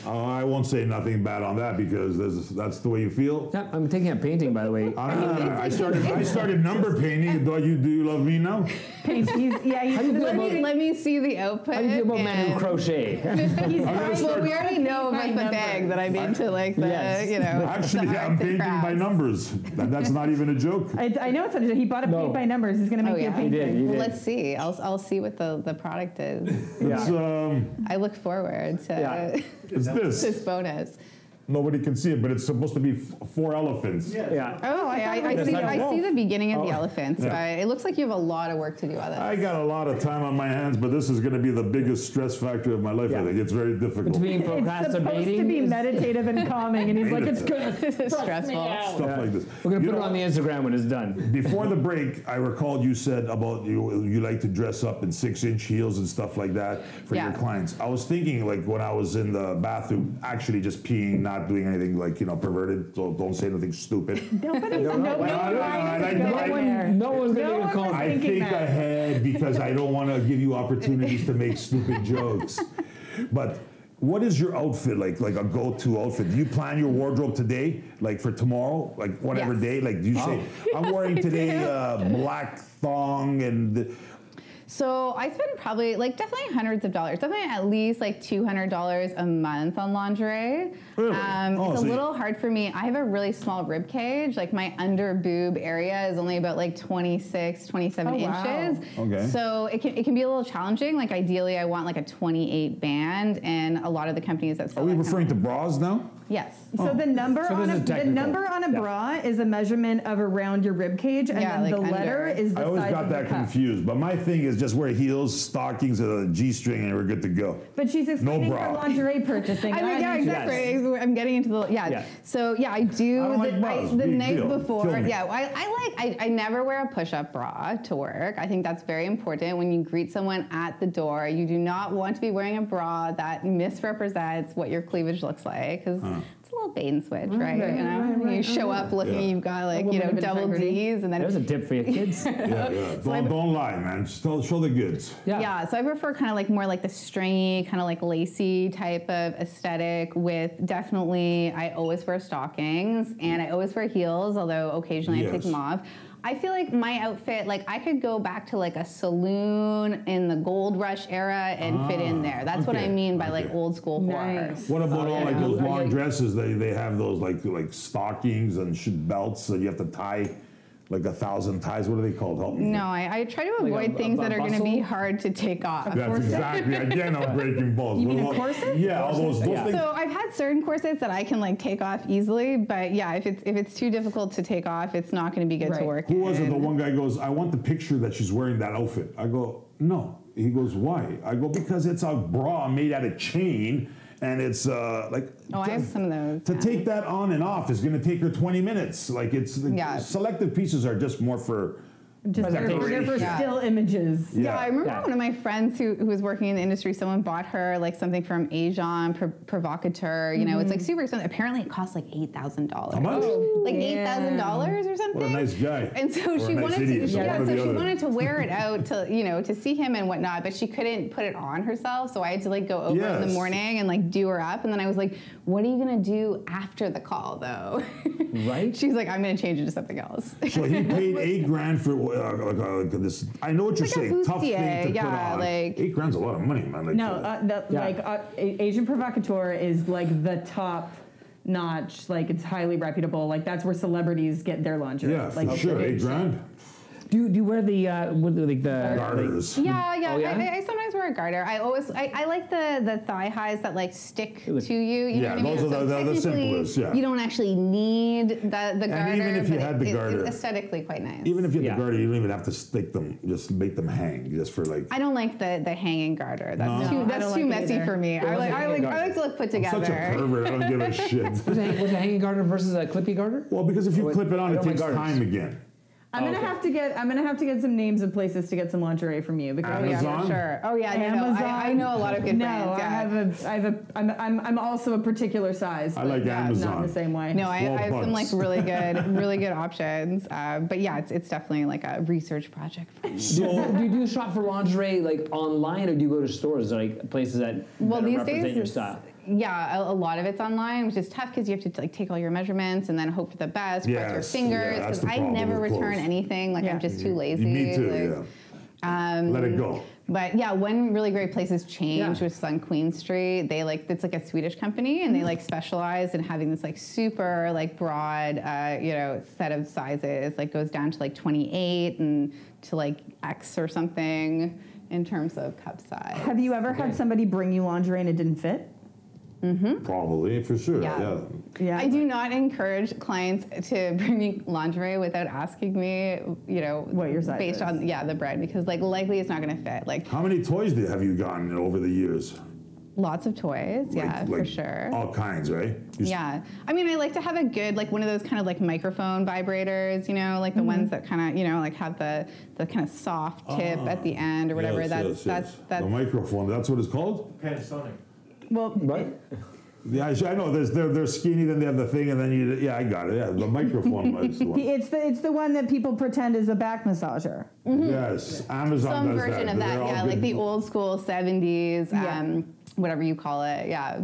I won't say nothing bad on that because that's the way you feel. Yeah, I'm taking a painting, by the way. I started number painting. Do you love me now? He's Let me see the output. How do you feel about men who crochet? Well, we already know about the bag that I'm into, like the, Actually, the I'm arts and painting by crafts. numbers. That's not even a joke. I know it's not a joke. He bought a paint by numbers. He's going to make you a He painting. did. Well, let's see. I'll see what the product is. Yeah. I look forward to It's this. this bonus. Nobody can see it, but it's supposed to be 4 elephants. Yeah. Oh, okay. I see the beginning of the elephants, but it looks like you have a lot of work to do on this. I got a lot of time on my hands, but this is going to be the biggest stress factor of my life. I think it's very difficult. Between It's supposed procrastinating. to be meditative and calming, and he's like, it's good. This is stressful. Stuff like this. We're going to You put it know, on the Instagram when it's done. Before the break, I recalled you said about you like to dress up in 6-inch heels and stuff like that for your clients. I was thinking like when I was in the bathroom, actually just peeing, not doing anything like perverted. So don't say anything stupid. No one's going there. No one's going to make a comment. I think ahead because I don't want to give you opportunities to make stupid jokes. But what is your outfit like a go-to outfit? Do you plan your wardrobe today, like for tomorrow, like whatever day? Like do you say, I'm wearing today black thong and... So I spend probably like definitely hundreds of dollars, definitely at least like $200 a month on lingerie. Really? It's a little hard for me. I have a really small rib cage. Like my under boob area is only about like 26, 27 inches. Okay. So it can be a little challenging. Like ideally I want like a 28 band, and a lot of the companies that sell Are we that referring to bras now? Yes. So the number So on this a is the technical. number on a bra is a measurement of around your rib cage, and Yeah, then like the letter under. is the I always size got of the that cup. confused, but my thing is just wear heels, stockings, and a G-string, and we're good to go. But she's explaining her bra. lingerie purchasing. I mean, yeah, and- exactly. I'm getting into the Yeah. So yeah, I do I don't like bras. the Big night deal. before. Kill me. Yeah, I never wear a push-up bra to work. I think that's very important when you greet someone at the door. You do not want to be wearing a bra that misrepresents what your cleavage looks like, because it's a little bait and switch, right? right, You know, you show up looking, you've got like woman of double integrity. D's, and then There's a tip for you kids. Yeah. Don't lie, man. Just show the goods. Yeah, so I prefer kind of like more like the stringy, kind of like lacy type of aesthetic with definitely, I always wear stockings and I always wear heels, although occasionally I take them off. I feel like my outfit, like I could go back to like a saloon in the gold rush era and fit in there. That's what I mean by like old school whore. Nice. What about all like those long Like- dresses? They have those like stockings and belts that you have to tie like 1,000 ties. What are they called? Help me. No, I try to Like avoid a things that are going to be bustle? hard to take off. That's exactly. Again, I'm breaking balls. You mean What a about- corset? Yeah, all those Yeah. things. So I've had certain corsets that I can like take off easily, but yeah, if it's too difficult to take off, it's not going to be good to Right. work Who was it? in. The one guy goes, I want the picture that she's wearing that outfit. I go, no. He goes, why? I go, because it's a bra made out of chain, and it's like. Oh, I have some of those. To yeah. take that on and off is going to take her 20 minutes. Like Yeah. selective pieces are just more for. Just they're for Yeah. still images. Yeah, I remember Yeah. one of my friends who was working in the industry, someone bought her like something from Asian Provocateur, you know, it's like super expensive. Apparently it costs like $8,000. How much? Like $8,000 or something. What a nice guy. And so Or she a nice wanted idiot, to, so one or so the she other. wanted to wear it out to, you know, to see him and whatnot, but she couldn't put it on herself. So I had to like go over in the Yes. morning and like do her up. And then I was like, what are you going to do after the call though? Right? She's like, I'm going to change it to something else. So he paid $8,000 for like this. I know what you're It's like a saying. Tough thing bustier, to put yeah, on. like- $8,000's a lot of money, man. Like, No, Yeah. Asian Provocateur is like the top notch. Like it's highly reputable. Like that's where celebrities get their lingerie. yeah, like, for sure. $8,000. Do you wear the like the Garters. Yeah, yeah. Oh, yeah? I sometimes wear a garter. I like the thigh highs that like stick to you. You Yeah, know what I mean? those are the technically, simplest, yeah. You don't actually need the garter. even if you but had the garter- it's aesthetically quite nice. Even if you have Yeah. the garter, you don't even have to stick them. Just make them hang, just for like. I don't like the hanging garter. That's No. No, I too don't like it messy either. for me. I like to look put together. Such a pervert. I don't give a shit. was a hanging garter versus a clippy garter? Well, because if you Oh, clip it on, I it don't like takes garters. time again. I'm gonna have to get some names of places to get some lingerie from you because Oh, yeah, Amazon? for sure. Oh yeah, no, Amazon. I know a lot of good no, brands. Yeah. I'm also a particular size. I but like not Amazon. the same way. No, I have some like 12 really good options. But yeah, it's definitely like a research project for me. So do you shop for lingerie like online, or do you go to stores like places that Well, better these represent days, your style? yeah, a lot of it's online, which is tough because you have to like take all your measurements and then hope for the best, cross your Yes, yeah, fingers. that's Because the I problem never with return clothes. anything. Like Yeah. I'm just too lazy. Me too, like, yeah. Let it go. But yeah, one really great place is Change, Yeah. which is on Queen Street. They it's like a Swedish company, and they like specialize in having this like super like broad, set of sizes. Like goes down to like 28 and to like X or something in terms of cup size. Have you ever had somebody bring you lingerie and it didn't fit? Probably, for sure. Yeah. Yeah. Yeah. I do not encourage clients to bring me lingerie without asking me, What your size based is. on the brand, because like likely it's not going to fit. Like How many toys have you gotten over the years? lots of toys, yeah, for sure. All kinds, right? Yeah, I mean, I like to have a good one of those kind of like microphone vibrators, like the ones that kind of like have the kind of soft tip at the end or whatever. Yes, That's the microphone. That's what it's called. Panasonic. Well, What? Yeah, I know. They're skinny, then they have the thing, and then I got it. Yeah, the microphone was the one. it's the one that people pretend is a back massager. Yes, Amazon some does version that. of They're that, all yeah, good. like the old school 70s, Yeah. whatever you call it, yeah.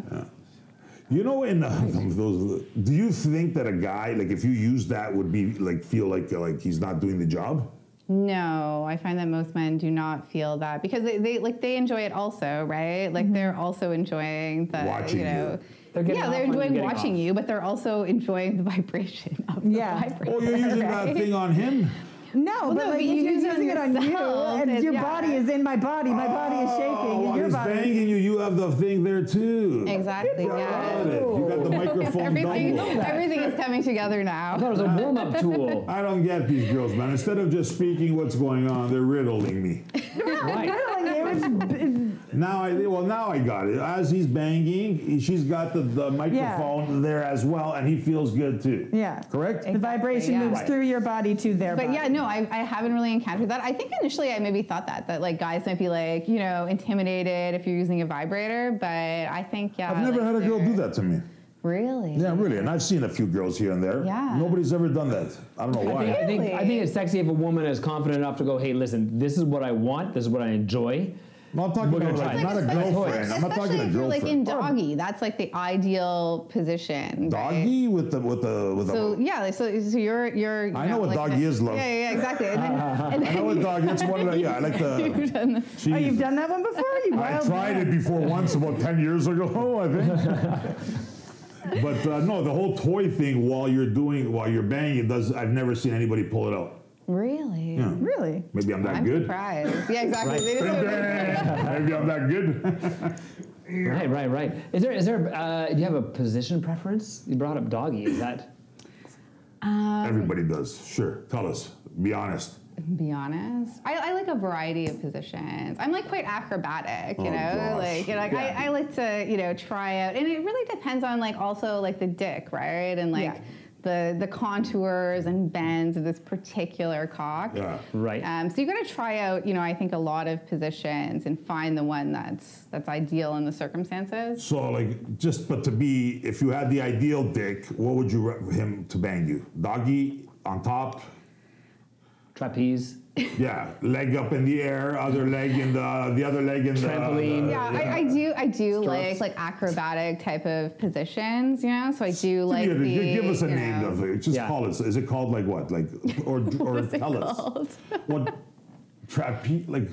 You know, in those, do you think that a guy, like, if you use that, would be like feel like he's not doing the job? No, I find that most men do not feel that because they enjoy it also, right? Like they're also enjoying the Watching you. they're enjoying watching you, but they're also enjoying the vibration of the vibration. Oh, you're using that thing on him? No, but like if you're using it on you, and your body is in my body is shaking, While your he's body. banging you, you have the thing there too. Exactly. Got Yeah. it. You got the microphone double. Everything is coming together now. I thought it was a warm-up tool. I don't get these girls, man. Instead of just speaking what's going on, they're riddling me. Right. Now I got it. As he's banging, she's got the microphone there as well, and he feels good too. Yeah. Correct? The vibration moves through your body to their body. But yeah, no, I haven't really encountered that. I think initially I maybe thought that like guys might be like, intimidated if you're using a vibrator, but I think, I've never had a girl do that to me. Really? Yeah, really. And I've seen a few girls here and there. Yeah. Nobody's ever done that. I don't know why. I think it's sexy if a woman is confident enough to go, hey, listen, this is what I want, this is what I enjoy. No, I'm talking about not a girlfriend. I'm not talking a Especially if you're like in girlfriend. doggy, that's like the ideal position. Doggy with the So yeah, so you're. I know what doggy is, love. Yeah, exactly. I know what doggy. It's one of the I like the. You've done that. Oh, you've done that one before? You I wild tried man. it before once about 10 years ago, I think. But no, the whole toy thing while you're banging I've never seen anybody pull it out. Really? Yeah. Really? Maybe I'm that I'm good. surprised. Yeah, exactly. They just Maybe I'm that good. Right. Is there? Do you have a position preference? You brought up doggy. Is that? Everybody does. Sure. Tell us. Be honest. Be honest. I like a variety of positions. I'm like quite acrobatic, Oh, gosh. like Yeah. I like to try out, and it really depends on like also like the dick, right, and like. Yeah. The contours and bends of this particular cock. Yeah. Right. So you got to try out, I think a lot of positions and find the one that's ideal in the circumstances. So if you had the ideal dick, what would you him to bang you? Doggy on top? Trapeze. Yeah, leg up in the air, other leg in the other leg in Trampoline. Yeah, I do Straps. like acrobatic type of positions, So I do like give us a name of it. Just call it. Is it called like what? Like or tell us what trapeze like.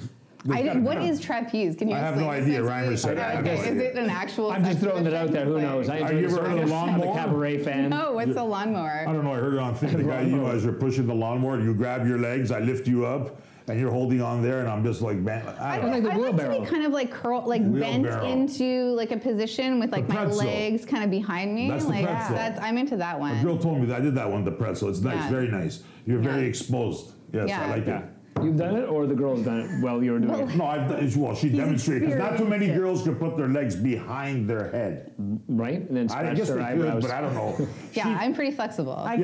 What is trapeze? Can you? I have no explain idea. this Reimer next said week? I have Okay, no is idea. it an actual? I'm just sex throwing it out there. Who position? knows? Have you ever heard of I'm a lawnmower? cabaret fan. No, what's a lawnmower? I don't know. I heard it on thing. The guy, as you're pushing the lawnmower, you grab your legs. I lift you up, and you're holding on there, and I'm just like, man. I don't know. like the I like to wheelbarrow. be kind of like bent Wheelbarrow. into like a position with like The my pretzel. legs kind of behind me. That's the like pretzel. I'm into that A one. girl told me that I did that one, the pretzel. It's nice, Yeah. very nice. You're very Yeah. exposed. Yes, Yeah. I like Yeah. it. You've done it, or the girl's done it while you were doing it, No, she demonstrated. Because not too many experienced girls can put their legs behind their head. right? And then I scratch guess their they eyebrows. could, but I don't know. Yeah, I'm pretty flexible. I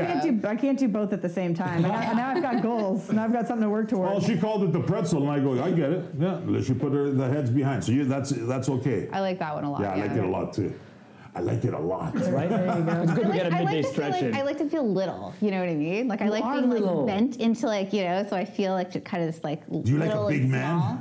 can't do both at the same time. Now I've got goals. Now I've got something to work Well, towards. she called it the pretzel, and I go, I get it. Yeah, she put the heads behind. So that's okay. I like that one a lot. Yeah, I like it a lot too. I like it a lot. Right? It's good to get a I midday like to feel stretch in. I like to feel little. You know what I mean? Like I like are being little. like bent into like so I feel like kind of just like. Do you like a little big and man? small.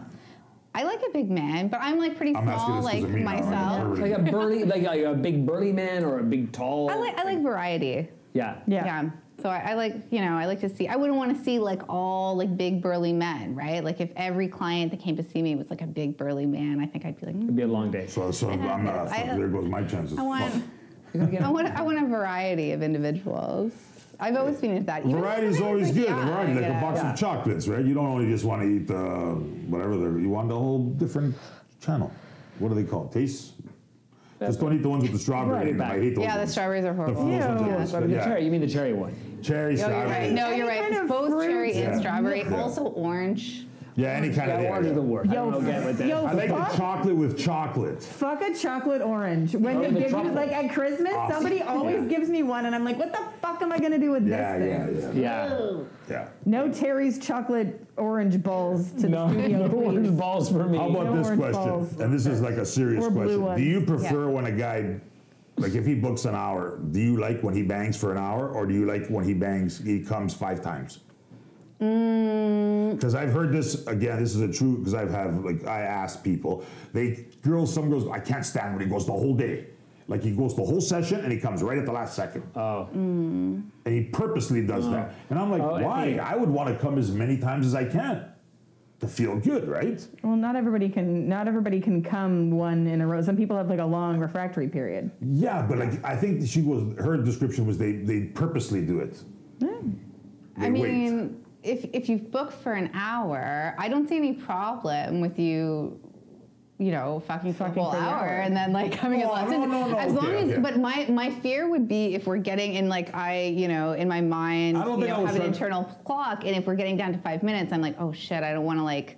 I like a big man, but I'm like pretty I'm asking small, this 'cause like of me now, I myself. never- Like a burly, like a big burly man or a big tall. I like variety. Yeah. Yeah. So I like, I like to see, I wouldn't want to see like all like big burly men, right? Like if every client that came to see me was like a big burly man, I think I'd be like, It'd be a long day. So I'm not. There goes my chances. I want a variety of individuals. I've always been into that. Even Variety is sometimes, always good. yeah, Variety, like a box of chocolates, right? You don't only just want to eat whatever. You want a whole different channel. What are they called? Tastes? Just don't eat the ones with the strawberry in them. I hate those Yeah, the ones. strawberries are horrible. Ew. The cherry, you mean the cherry one? Cherry, No, you're strawberry. right. No, you're right. kind It's of both cherry fruit. and Yeah. strawberry. Yeah. Also orange. Yeah, any kind Yeah, of orange is the worst. I don't get with that. yo, I like fuck, the chocolate with chocolate. fuck a chocolate orange. When Oh, they the give you, truffle. like at Christmas, somebody always gives me one, and I'm like, what the fuck am I gonna do with Yeah, this thing? Yeah. yeah. No Terry's chocolate orange balls to No, the studio, no please. orange balls for me. How about No this orange question? balls. And this is like a serious Or blue question. ones. Do you prefer when a guy, like if he books an hour, do you like when he bangs for an hour, or do you like when he comes 5 times? Because I've heard this, again, this is a true, because I asked people, some girls, I can't stand when he goes the whole day. Like he goes the whole session and he comes right at the last second. Oh. And he purposely does that. And I'm like, why? I would want to come as many times as I can to feel good, right? Well, not everybody can come one in a row. Some people have like a long refractory period. Yeah, but like I think her description was they purposely do it. I mean, if you book for an hour, I don't see any problem with you fucking for a whole hour and then like coming at last. No. As long as, but my fear would be if we're getting in like in my mind, have an internal clock, and if we're getting down to 5 minutes, I'm like, oh shit, I don't want to like.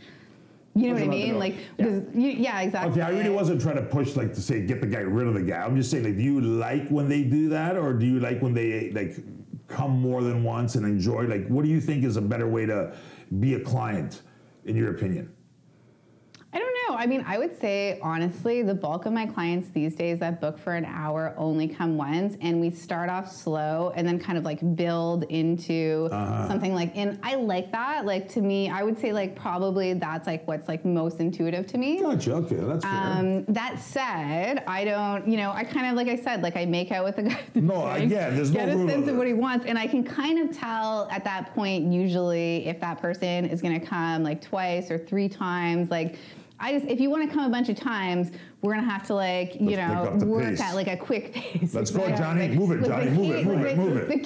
You know what I mean? Like, exactly. Okay, I really wasn't trying to push, like, to say get the guy rid of the guy. I'm just saying, like, do you like when they do that, or do you like when they like come more than once and enjoy? Like, what do you think is a better way to be a client, in your opinion? I don't know. I mean, I would say, honestly, the bulk of my clients these days that book for an hour only come once, and we start off slow and then kind of like build into something like, and I like that. Like, to me, I would say like probably that's like what's like most intuitive to me. Gotcha, okay, that's fair. That said, I don't, I kind of, like I said, like I make out with the guy. There's get no a sense of what he wants, and I can kind of tell at that point usually if that person is going to come like twice or 3 times, like. If you want to come a bunch of times, we're gonna have to like, work at like a quick pace. Let's go, Johnny. Move it, Johnny. Move it. The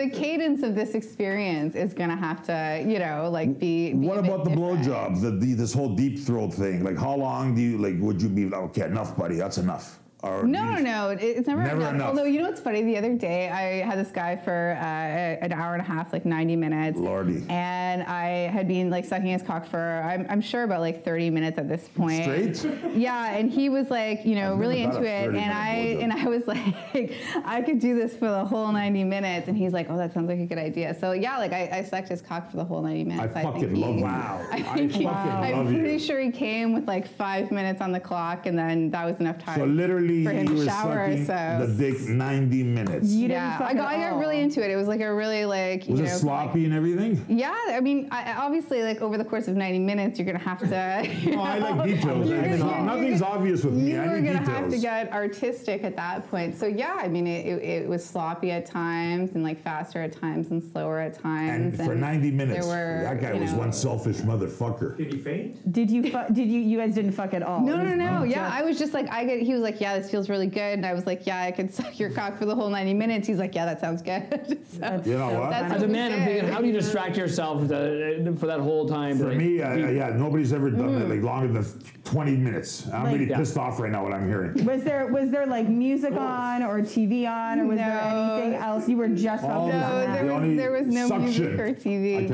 cadence of this experience is gonna have to, like be what about the different. blowjobs? This whole deep throat thing. Like, how long do you would you be? Okay, enough, buddy. That's enough. No. It's never enough. Although, you know what's funny? The other day, I had this guy for an hour and a half, like 90 minutes. Lordy. And I had been like sucking his cock for, I'm sure about like 30 minutes at this point. Straight? Yeah, and he was like, really into it. And I was like, I could do this for the whole 90 minutes. And he's like, oh, that sounds like a good idea. So yeah, like I sucked his cock for the whole 90 minutes. I fucking love you. Wow. I'm pretty sure he came with like 5 minutes on the clock, and then that was enough time. So literally, for him you to were shower, sucking the dick 90 minutes. I got really into it. It was like a really like, was it sloppy and everything? Yeah, I mean, obviously, like over the course of 90 minutes, you're gonna have to. I like details. Nothing's obvious with me. I need details. You're gonna have to get artistic at that point. So yeah, I mean, it was sloppy at times, and like faster at times, and slower at times. And for 90 minutes, that guy was one selfish motherfucker. Did he faint? Did you guys didn't fuck at all? No. Yeah, I was just like, he was like, yeah, this feels really good, and I was like, yeah, I could suck your cock for the whole 90 minutes. He's like, yeah, that sounds good. So, you know what? As a man, I'm thinking, how do you distract yourself for that whole time? For me, nobody's ever done that like longer than 20 minutes. I'm really pissed off right now what I'm hearing. Was there like music on or TV on, or was there anything else? You were just focused on that. There was no music or TV.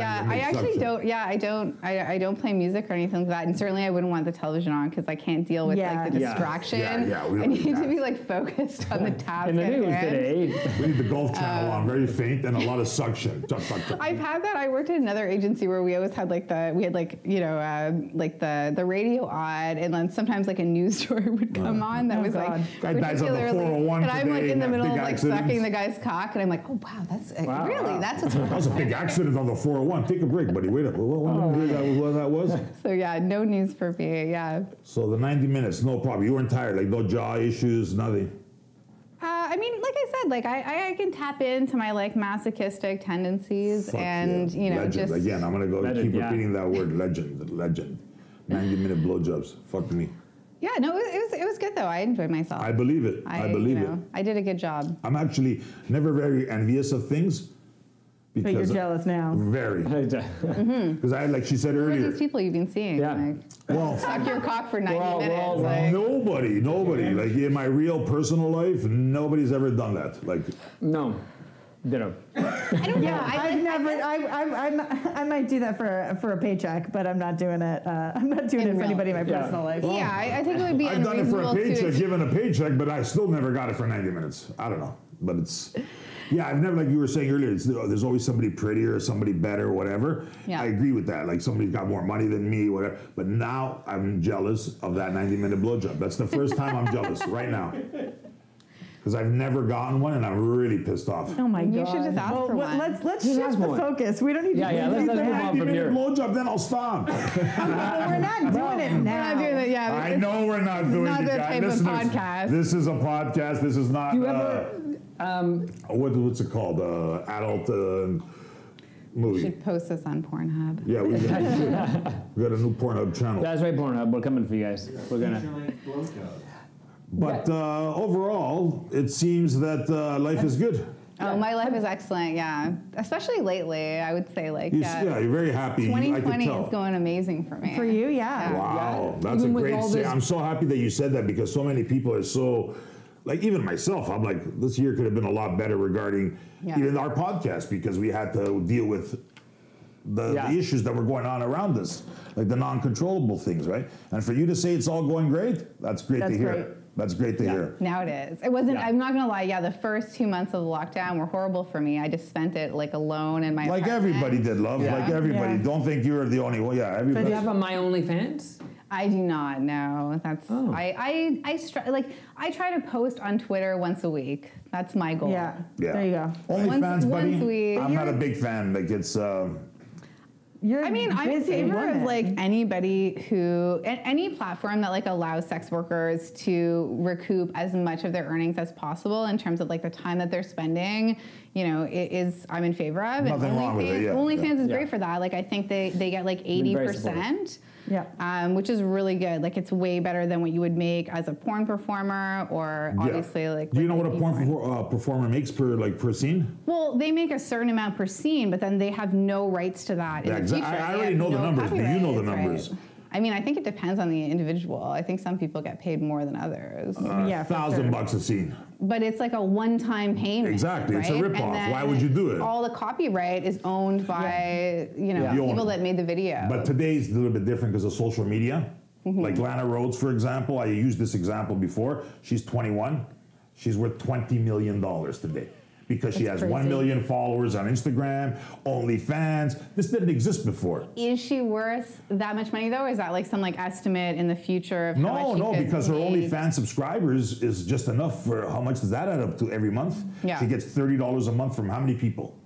I don't play music or anything like that, and certainly I wouldn't want the television on because I can't deal with like the distraction. I need to be like focused on the task. In the news today, we need the Golf Channel on, very faint, and a lot of suction. I've had that. I worked at another agency where we always had like the radio on, and then sometimes like a news story would come on that was like particularly, and I'm like in the middle of like sucking the guy's cock, and I'm like, oh wow, that's really that's what's that was a big accident on the 401. Take a break, buddy. Wait up. What that was? So yeah, no news for me. Yeah. So the 90 minutes, no problem. You weren't tired, like no jaw issues, nothing. I mean, like I said, like I can tap into my like masochistic tendencies. Fuck and legend. Just again, I'm gonna go keep repeating that word, legend. 90-minute blowjobs. Fuck me. Yeah, no, it was good though. I enjoyed myself. I believe it. I believe it. I did a good job. I'm actually never very envious of things. But you're jealous now. Very. Because like she said earlier. Who are these people you've been seeing? Yeah. Like, suck your cock for 90 minutes. Nobody. Like in my real personal life, nobody's ever done that. Like. No. Ditto. I might do that for a paycheck, but I'm not doing it. I'm not doing it for anybody in my personal life. Yeah, I think it would be I've done it for a paycheck, given a paycheck, but I still never got it for 90 minutes. I don't know, but it's. Yeah, I've never, like you were saying earlier, there's always somebody prettier, somebody better, whatever. Yeah. I agree with that. Like somebody's got more money than me, whatever. But now I'm jealous of that 90-minute blowjob. That's the first time I'm jealous right now. because I've never gotten one, and I'm really pissed off. Oh my God. You should just ask for one. Let's Just shift ask the one. focus. We don't need to Yeah, do let's that. move on from your... blowjob, then I'll stop. Well, we're not doing it We're now. not doing it, yeah. I know we're not doing not it, the guys. type of Listeners, podcast. This is a podcast. This is not. Do you ever... What's it called? Adult We movie. should post this on Pornhub. Yeah, we got a new Pornhub channel. That's right, Pornhub. We're coming for you guys. We're gonna... But overall, it seems that life is good. Oh, my life is excellent, yeah. Especially lately, I would say, like, Yeah, you're very happy. I can 2020 tell. is going amazing for me. For you, yeah. Wow, that's Even a with great all say. this- I'm so happy that you said that because so many people are so, like even myself, I'm like, this year could have been a lot better regarding even our podcast because we had to deal with the issues that were going on around us, like the non-controllable things, right? And for you to say it's all going great, that's great to hear. Great. That's great to hear. Now it is. It wasn't, Yeah. I'm not gonna lie, the first 2 months of the lockdown were horrible for me. I just spent it like alone in my Like apartment. everybody did, love. Yeah. Like everybody. Yeah. Don't think you're the only one. Yeah, Do everybody. you have a My OnlyFans? I do not know. That's Oh. I try to post on Twitter once a week. That's my goal. Yeah. Yeah. There you go. OnlyFans, buddy. once we- I'm not a big fan. Like it's. You're I mean, I'm in busy favor of woman. like anybody who, any platform that like allows sex workers to recoup as much of their earnings as possible in terms of like the time that they're spending, you know, I'm in favor of. Nothing wrong with it, yeah. OnlyFans is Yeah. great for that. Like I think they get like Been very 80%. Yeah. Which is really good. Like it's way better than what you would make as a porn performer or obviously like. Do you know what a like porn performer makes per scene? Well, they make a certain amount per scene, but then they have no rights to that in the future. I They already have know the no numbers. Do you know the copyrights, numbers? right? I mean, I think it depends on the individual. I think some people get paid more than others. Yeah, for $1,000 sure. a scene. But it's like a one-time payment. Exactly. It's a right? ripoff. And then Why would you do it? All the copyright is owned by The owner. people that made the video. But today's a little bit different because of social media. Like Lana Rhodes, for example. I used this example before. She's 21. She's worth $20 million today. Because she has That's 1 crazy. million followers on Instagram, OnlyFans. This didn't exist before. Is she worth that much money though? Or is that like some like estimate in the future of how much No, she could because her make? OnlyFans subscribers is just enough for how much does that add up to every month? Yeah. She gets $30 a month from how many people?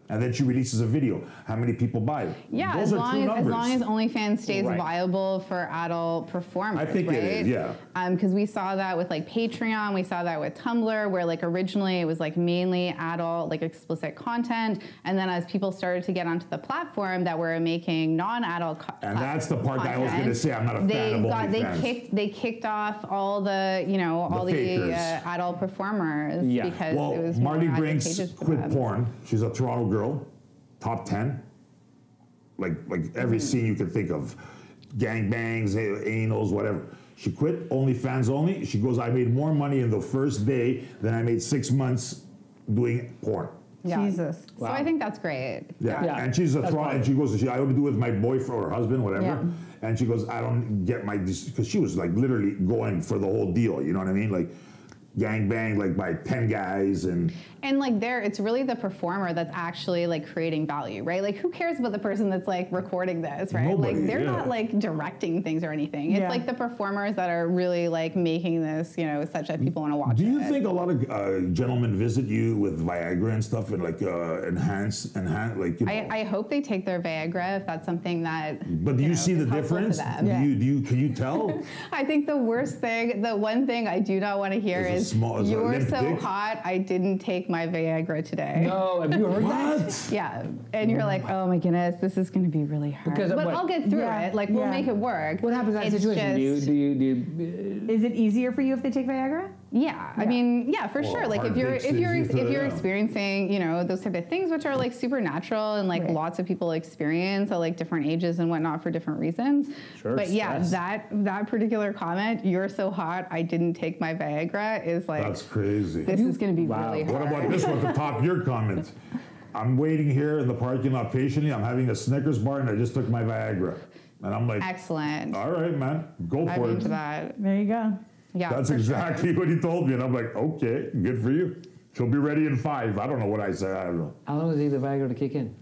And then she releases a video. How many people buy it? Yeah, Those as are long true as, numbers. as long as OnlyFans stays Right. viable for adult performers, I think right? it is, yeah. Because we saw that with like Patreon, we saw that with Tumblr, where like originally it was like mainly adult, like explicit content, and then as people started to get onto the platform that were making non-adult And that's the part that I was going to say. I'm not a fan of OnlyFans. they kicked off all the fakers. adult performers Yeah. because it Well, was Marty more Brinks advantageous for quit them. porn. She's a Toronto girl, top 10. Like every scene you can think of. Gangbangs, anals, whatever. She quit, OnlyFans only. She goes, I made more money in the first day than I made 6 months doing porn. Yeah. Jesus. So I think that's great. Yeah. Yeah. And she's a That's Toronto, fine. and she goes, I only do it with my boyfriend or husband, whatever. Yeah. And she goes, I don't get my, because she was like literally going for the whole deal, you know what I mean? Like gangbang, like by 10 guys and. And like it's really the performer that's actually like creating value, right? Like who cares about the person that's like recording this, right? Nobody, like they're yeah. not like directing things or anything. It's Yeah. like the performers that are really like making this, such that people want to watch it. Do you think a lot of gentlemen visit you with Viagra and stuff and like enhance, like, you know? I hope they take their Viagra if that's something that. But do you know, see the is helpful to difference? them. Yeah. Can you tell? I think the the one thing I do not want to hear Is a is, is a "You're limp so dick?" hot, I didn't take my Viagra today." No, have you heard that? What? Yeah, and you're like, oh my goodness, this is going to be really hard. Because of but what? I'll get through Yeah, it. Like we'll yeah. make it work. What happens in that It's situation? just- Do you Is it easier for you if they take Viagra? Yeah, I mean, yeah, for Well, sure. Like hard if you're dicks if is you're used if to- you're yeah. experiencing, those type of things, which are like supernatural and like Right. lots of people experience at like different ages and whatnot for different reasons. Sure, But yeah, stress. that particular comment, "You're so hot, I didn't take my Viagra," is like That's crazy. this is going to be Wow. really hard. What about this one to top your comment? I'm waiting here in the parking lot patiently. I'm having a Snickers bar and I just took my Viagra. And I'm like, Excellent. all right, man, go I'm for into it. that. There you go. Yeah, That's for exactly what he told me. And I'm like, okay, good for you. She'll be ready in 5. I don't know what I said. I don't know. How long does it take the Viagra to kick in?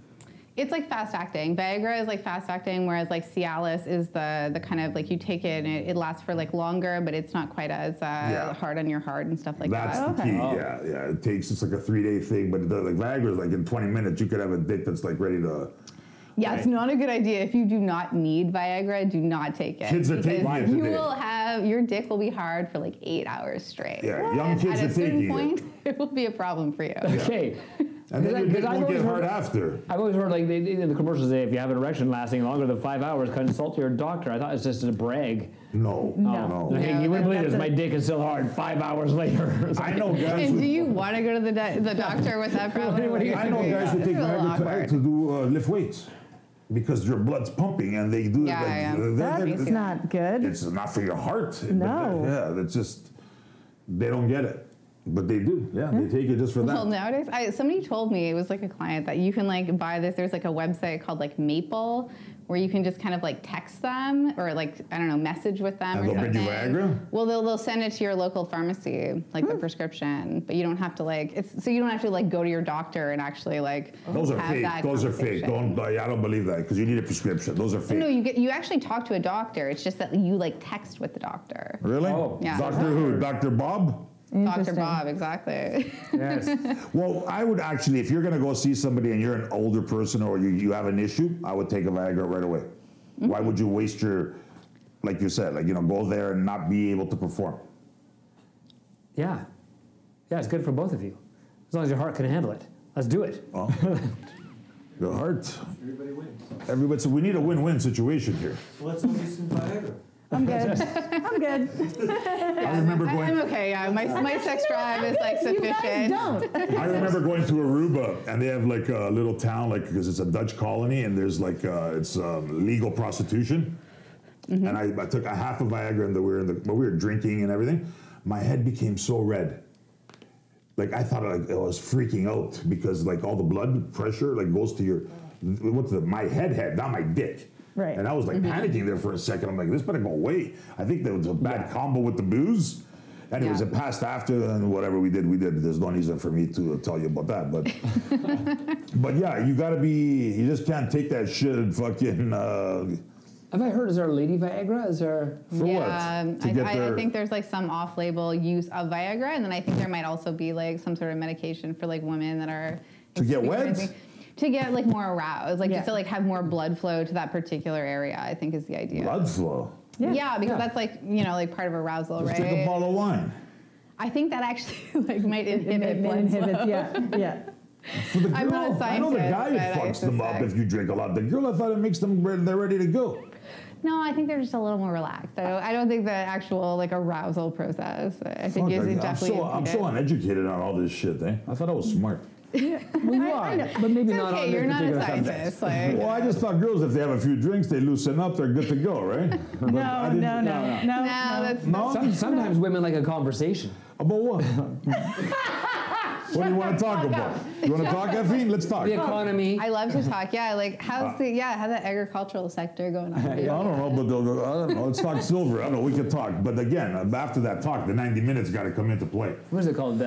It's like fast acting. Viagra is like fast acting, whereas like Cialis is the kind of like you take it and it lasts for like longer, but it's not quite as hard on your heart and stuff like That's that. the key. Yeah. It's like a 3-day thing, but like Viagra is like in 20 minutes you could have a dick that's like ready to. Yeah, it's not a good idea. If you do not need Viagra, do not take it. Kids are taking it you today. will have, your dick will be hard for like 8 hours straight. Yeah, young kids at are a certain taking point, it. it will be a problem for you. Okay. And then your dick won't get hard after. I've always heard, like, in the commercials say, if you have an erection lasting longer than 5 hours, consult your doctor. I thought it was just a brag. No. Hey, you wouldn't believe this. My dick is still hard 5 hours later. I know guys. And do you want to go to the doctor with that problem? I know guys who take Viagra to do lift weights because your blood's pumping and they do That's not good. It's not for your heart. No. That's just, they don't get it. But they do, they take it just for that. Well, nowadays, somebody told me, it was like a client, that you can like buy this, there's like a website called like Maple, where you can just kind of like text them or like, I don't know, message with them And or they'll something. bring you Viagra? Well, they'll send it to your local pharmacy, like the prescription, but you don't have to like, so you don't have to like go to your doctor and actually like Those are have fake. that Those are fake. conversation. I don't believe that because you need a prescription. Those are fake. No, you actually talk to a doctor. It's just that you like text with the doctor. Really? Oh. Yeah. Doctor who? Dr. Bob? Dr. Interesting. Bob, exactly. Yes. Well, I would actually, if you're going to go see somebody and you're an older person or you have an issue, I would take a Viagra right away. Mm-hmm. Why would you waste your, like you said, like, go there and not be able to perform? Yeah. Yeah, it's good for both of you. As long as your heart can handle it. Let's do it. Well, the heart. Everybody wins. Everybody, so we need a win-win situation here. So let's all do some Viagra. I'm good. I'm good. I remember going. I'm okay, yeah. My sex drive is like You guys sufficient. don't. I remember going to Aruba, and they have like a little town, like because it's a Dutch colony, and there's like it's legal prostitution. Mm-hmm. And I took a half of Viagra, and we were drinking and everything. My head became so red. Like I thought I was freaking out because like all the blood pressure like goes to my head, not my dick. Right. And I was like panicking there for a second. I'm like, this better go away. I think there was a bad combo with the booze. Anyways, it passed after, and whatever we did. There's no reason for me to tell you about that. But but yeah, you just can't take that shit and fucking. Have I heard, is there a lady Viagra? Is there? For what? I think there's like some off-label use of Viagra, and then I think there might also be like some sort of medication for like women that are To get wet? experiencing- to get like more aroused, like just to like have more blood flow to that particular area. I think is the idea. Blood flow. Yeah, because that's like like part of arousal, Just right? take a bottle of wine. I think that actually like might inhibit blood flow. Yeah. For the girl, I'm not a I know the scientist, guy but it I fucks them up suspect. if you drink a lot. The girl, I thought it makes them they're ready to go. No, I think they're just a little more relaxed. I don't think the actual like arousal process. I think is definitely. I'm so uneducated on all this shit. I thought I was smart. Well, you are, but maybe not on Okay, this you're not a particular subject. scientist. Like, Well, I just thought girls, if they have a few drinks, they loosen up, they're good to go, right? But I didn't- no, that's No? Sometimes women like a conversation. About what? What do you want to talk about? You want to talk, Effie? Let's talk. The economy. I love to talk. Yeah, like how's the agricultural sector going on? I don't know, but I don't know. Let's talk silver. I don't know. We can talk, but again, after that talk, the 90 minutes got to come into play. What is it called?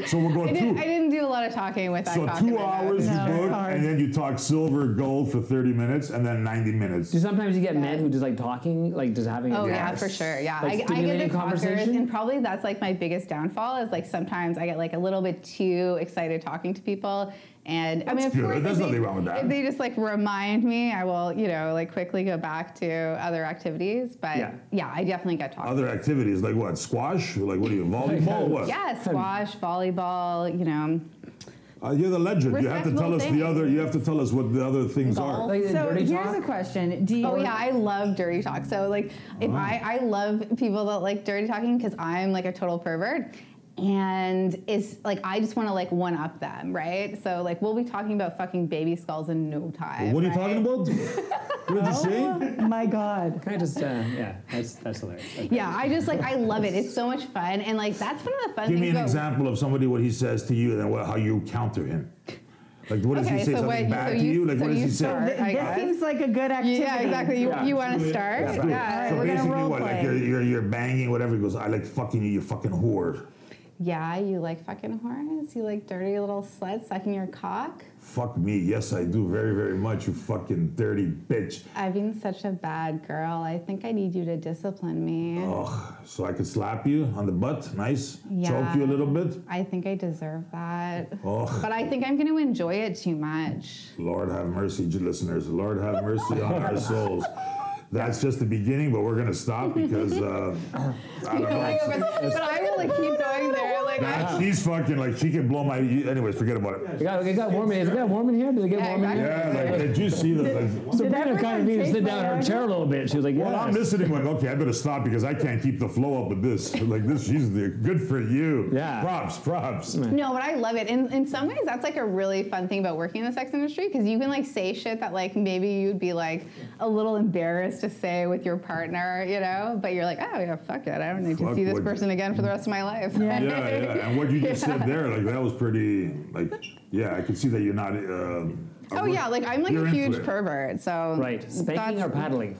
So we're going I didn't do a lot of talking with that. So cock in 2 my mouth. hours No, you it's book, hard. and then you talk silver, gold for 30 minutes, and then 90 minutes. Do sometimes you get men who just like talking, like just having Oh a yeah, for sure. Yeah, Like I get stimulating the talkers, conversation? and probably that's like my biggest downfall is like sometimes I get like a little bit too excited talking to people, and I mean, of good. course, There's if nothing wrong with that. If they just like remind me, I will, like quickly go back to other activities. But yeah, I definitely get talking. Other activities like what? Squash? Like what are you? Volleyball? What? Yeah, squash, volleyball. You're the legend. You have to tell us Respectable the other. You have to tell us what the other things Golf. are. Like So dirty here's talk? a question. Do you? Oh yeah, I love dirty talk. So like, if I love people that like dirty talking because I'm like a total pervert. And it's like I just want to like one up them, right? So like we'll be talking about fucking baby skulls in no time. What are you right? talking about? What did you say? Oh my God. Can I just, yeah, that's hilarious. Okay. Yeah, I just like I love it. It's so much fun, and like that's one of the fun Give things me an about. example of somebody what he says to you, and then how you counter him. Like what does he Okay, say? so Something what- bad so to you- you? Like so what does you he say? start. This I guess. seems like a good activity. Yeah, exactly. You want to start? Let's do it. Yeah. So we're gonna basically, role what? Like play. you're banging whatever. He goes, I like fucking you, you fucking whore. Yeah, you like fucking whores? You like dirty little sluts sucking your cock? Fuck me. Yes, I do. Very, very much. You fucking dirty bitch. I've been such a bad girl. I think I need you to discipline me. Oh, so I could slap you on the butt? Nice. Yeah. Choke you a little bit? I think I deserve that. Oh. But I think I'm going to enjoy it too much. Lord have mercy, listeners. Lord have mercy on our souls. That's just the beginning, but we're gonna stop because I don't know. But I will like keep going there. Like She's fucking like she can blow my. Anyways, forget about it. It got warm in. Is it got warm in here? Did it get warm in here? Yeah, like did you see the? Like, Sabrina kind of needed to sit down in her chair a little bit. She was like, well, I'm listening. Like, okay, I better stop because I can't keep the flow up with this. Like this, she's good for you. Yeah. Props. No, but I love it. In some ways, that's like a really fun thing about working in the sex industry because you can like say shit that like maybe you'd be like a little embarrassed to say with your partner, you know, but you're like, oh yeah, fuck it. I don't need to see this person again for the rest of my life. Yeah. And what you just said there, like that was pretty. Like, yeah, I can see that you're not. Oh yeah, like I'm like a huge pervert. So right, spanking or paddling?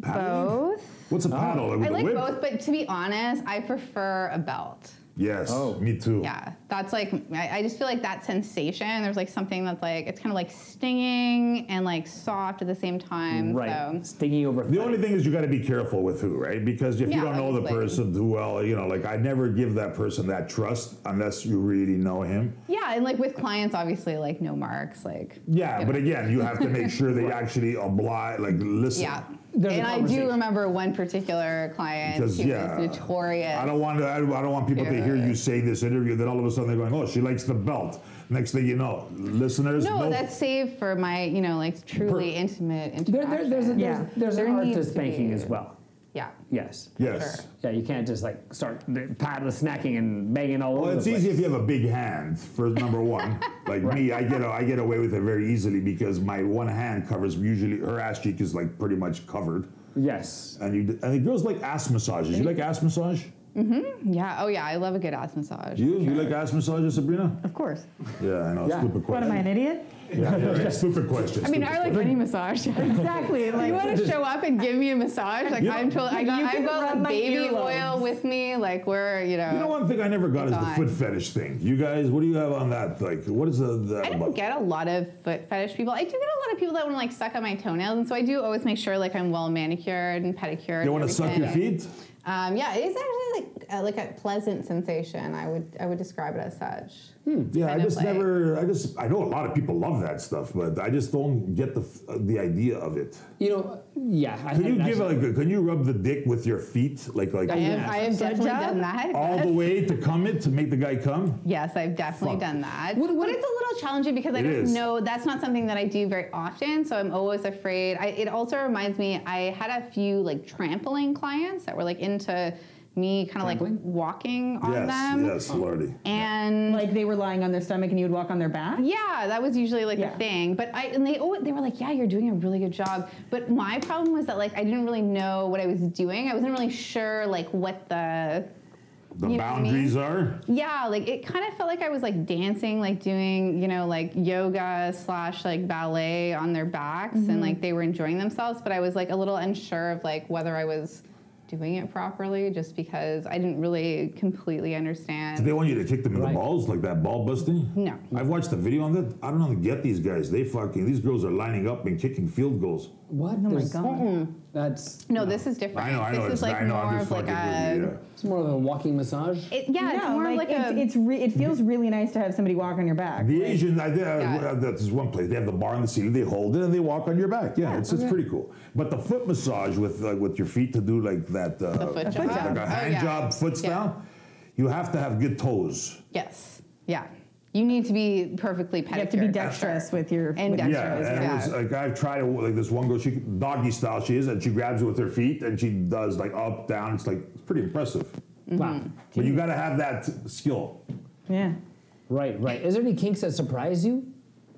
Both. What's a paddle? I like both, but to be honest, I prefer a belt. Yes, me too. Yeah, that's like, I just feel like that sensation, there's like something that's like, it's kind of like stinging and like soft at the same time. Right, so. stinging over. The only thing is you got to be careful with who, right? Because if you don't know the person too well, you know, like I never give that person that trust unless you really know him. Yeah, and like with clients, obviously, like no marks, like. Yeah, but again, you have to make sure they actually listen. Yeah. And I do remember one particular client who was notorious. I don't want people to hear you say this interview, then all of a sudden they're going, oh, she likes the belt. Next thing you know, listeners. No, that's saved for my, you know, like truly intimate interaction. There's an art to spanking as well. Yeah. Yes. Yes. Sure. Yeah, you can't just like start paddling, snacking, and banging all over. Well, it's easy if you have a big hand. For number one, like me, I get away with it very easily because my one hand covers usually her ass cheek is like pretty much covered. Yes. And the girls like ass massages. You like ass massage? Mm-hmm. Yeah. Oh yeah, I love a good ass massage. You like ass massages, Sabrina? Of course. Yeah, I know. Yeah. Stupid question. What, am I an idiot? Yeah, stupid question. I mean, I like any massage. Exactly. Like, you want to show up and give me a massage? Like I'm totally. I got rub like my baby earlobes. oil with me. Like we're You know one thing I never got is the foot fetish thing. You guys, what do you have on that? Like, what is that I don't about? get a lot of foot fetish people. I do get a lot of people that want to like suck on my toenails, and so I do always make sure like I'm well manicured and pedicured. They want to suck your feet? Yeah, it's actually like a pleasant sensation. I would describe it as such. Yeah, I know a lot of people love that stuff, but I just don't get the idea of it. You know, yeah. Can you rub the dick with your feet? Like I have definitely done that. all the way to make the guy come? Yes, I've definitely done that. But it's a little challenging because I don't know. That's not something that I do very often, so I'm always afraid. It also reminds me, I had a few like trampoline clients that were like into me kind of like walking on them. Yes, Lordy. And like they were lying on their stomach and you would walk on their back? Yeah, that was usually like the thing. But they were like, yeah, you're doing a really good job. But my problem was that like I didn't really know what I was doing. I wasn't really sure like what the boundaries are? Yeah, like it kind of felt like I was like dancing, like doing, you know, like yoga / like ballet on their backs and like they were enjoying themselves, but I was like a little unsure of like whether I was doing it properly just because I didn't really completely understand. Do they want you to kick them in the balls, like that ball busting? No. I've watched the video on that. I don't know how to get these guys. These girls are lining up and kicking field goals. What? Oh my God. That's this is different. I know. This is like more of like it's more of a walking massage. It's more of like it feels really nice to have somebody walk on your back. The Asian, that's one place. They have the bar on the ceiling. They hold it and they walk on your back. Yeah, it's pretty cool. But the foot massage with your feet to do like that, foot job. like a hand job, foot style. You have to have good toes. Yes. Yeah. You need to be perfectly pedicured. You have to be dexterous with your... And dexterous, it was like I've tried it, like this one girl, doggy style she is, and she grabs it with her feet, and she does like up, down. It's pretty impressive. Wow. But you got to have that skill. Yeah. Right. Is there any kinks that surprise you?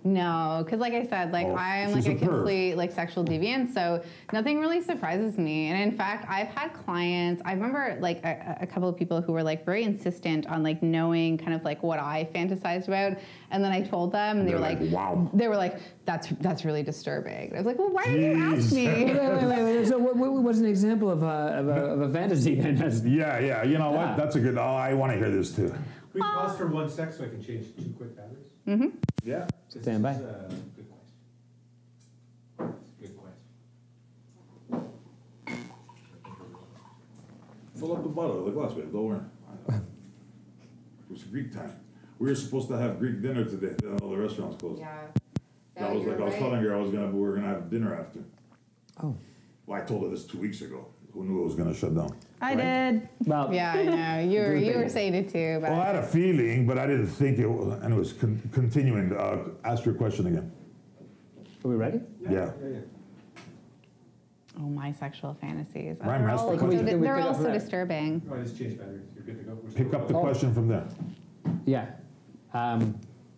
No, because like I said, like I'm like she's a a perv. complete like sexual deviant, so nothing really surprises me. And in fact, I've had clients. I remember like a couple of people who were like very insistent on like knowing kind of like what I fantasized about, and then I told them, and they were like, "Wow." They were like, "That's really disturbing." And I was like, "Well, why didn't you ask me?" Wait. So what was an example of a fantasy then? Yeah. You know what? That's a good. Oh, I want to hear this too. We pause for 1 sec so I can change 2 quick batteries. Yeah. Stand by. Good question. Good question. Fill up the bottle of the glass, babe. Don't worry. It was Greek time. We were supposed to have Greek dinner today. Then all the restaurants closed. Yeah. That was like I was telling her we were gonna have dinner after. Oh. Well, I told her this 2 weeks ago. Who knew it was gonna shut down? I did. Well, Yeah, I know. You were saying it too. But Well, I had a feeling, but I didn't think it. And it was continuing. Ask your question again. are we ready? Yeah. oh, my sexual fantasies. Ryan, ask the Can we question. They're pick all up so that? disturbing. Oh, I just changed batteries. You're good to go. We're Pick still up the rolling. question from there. Yeah.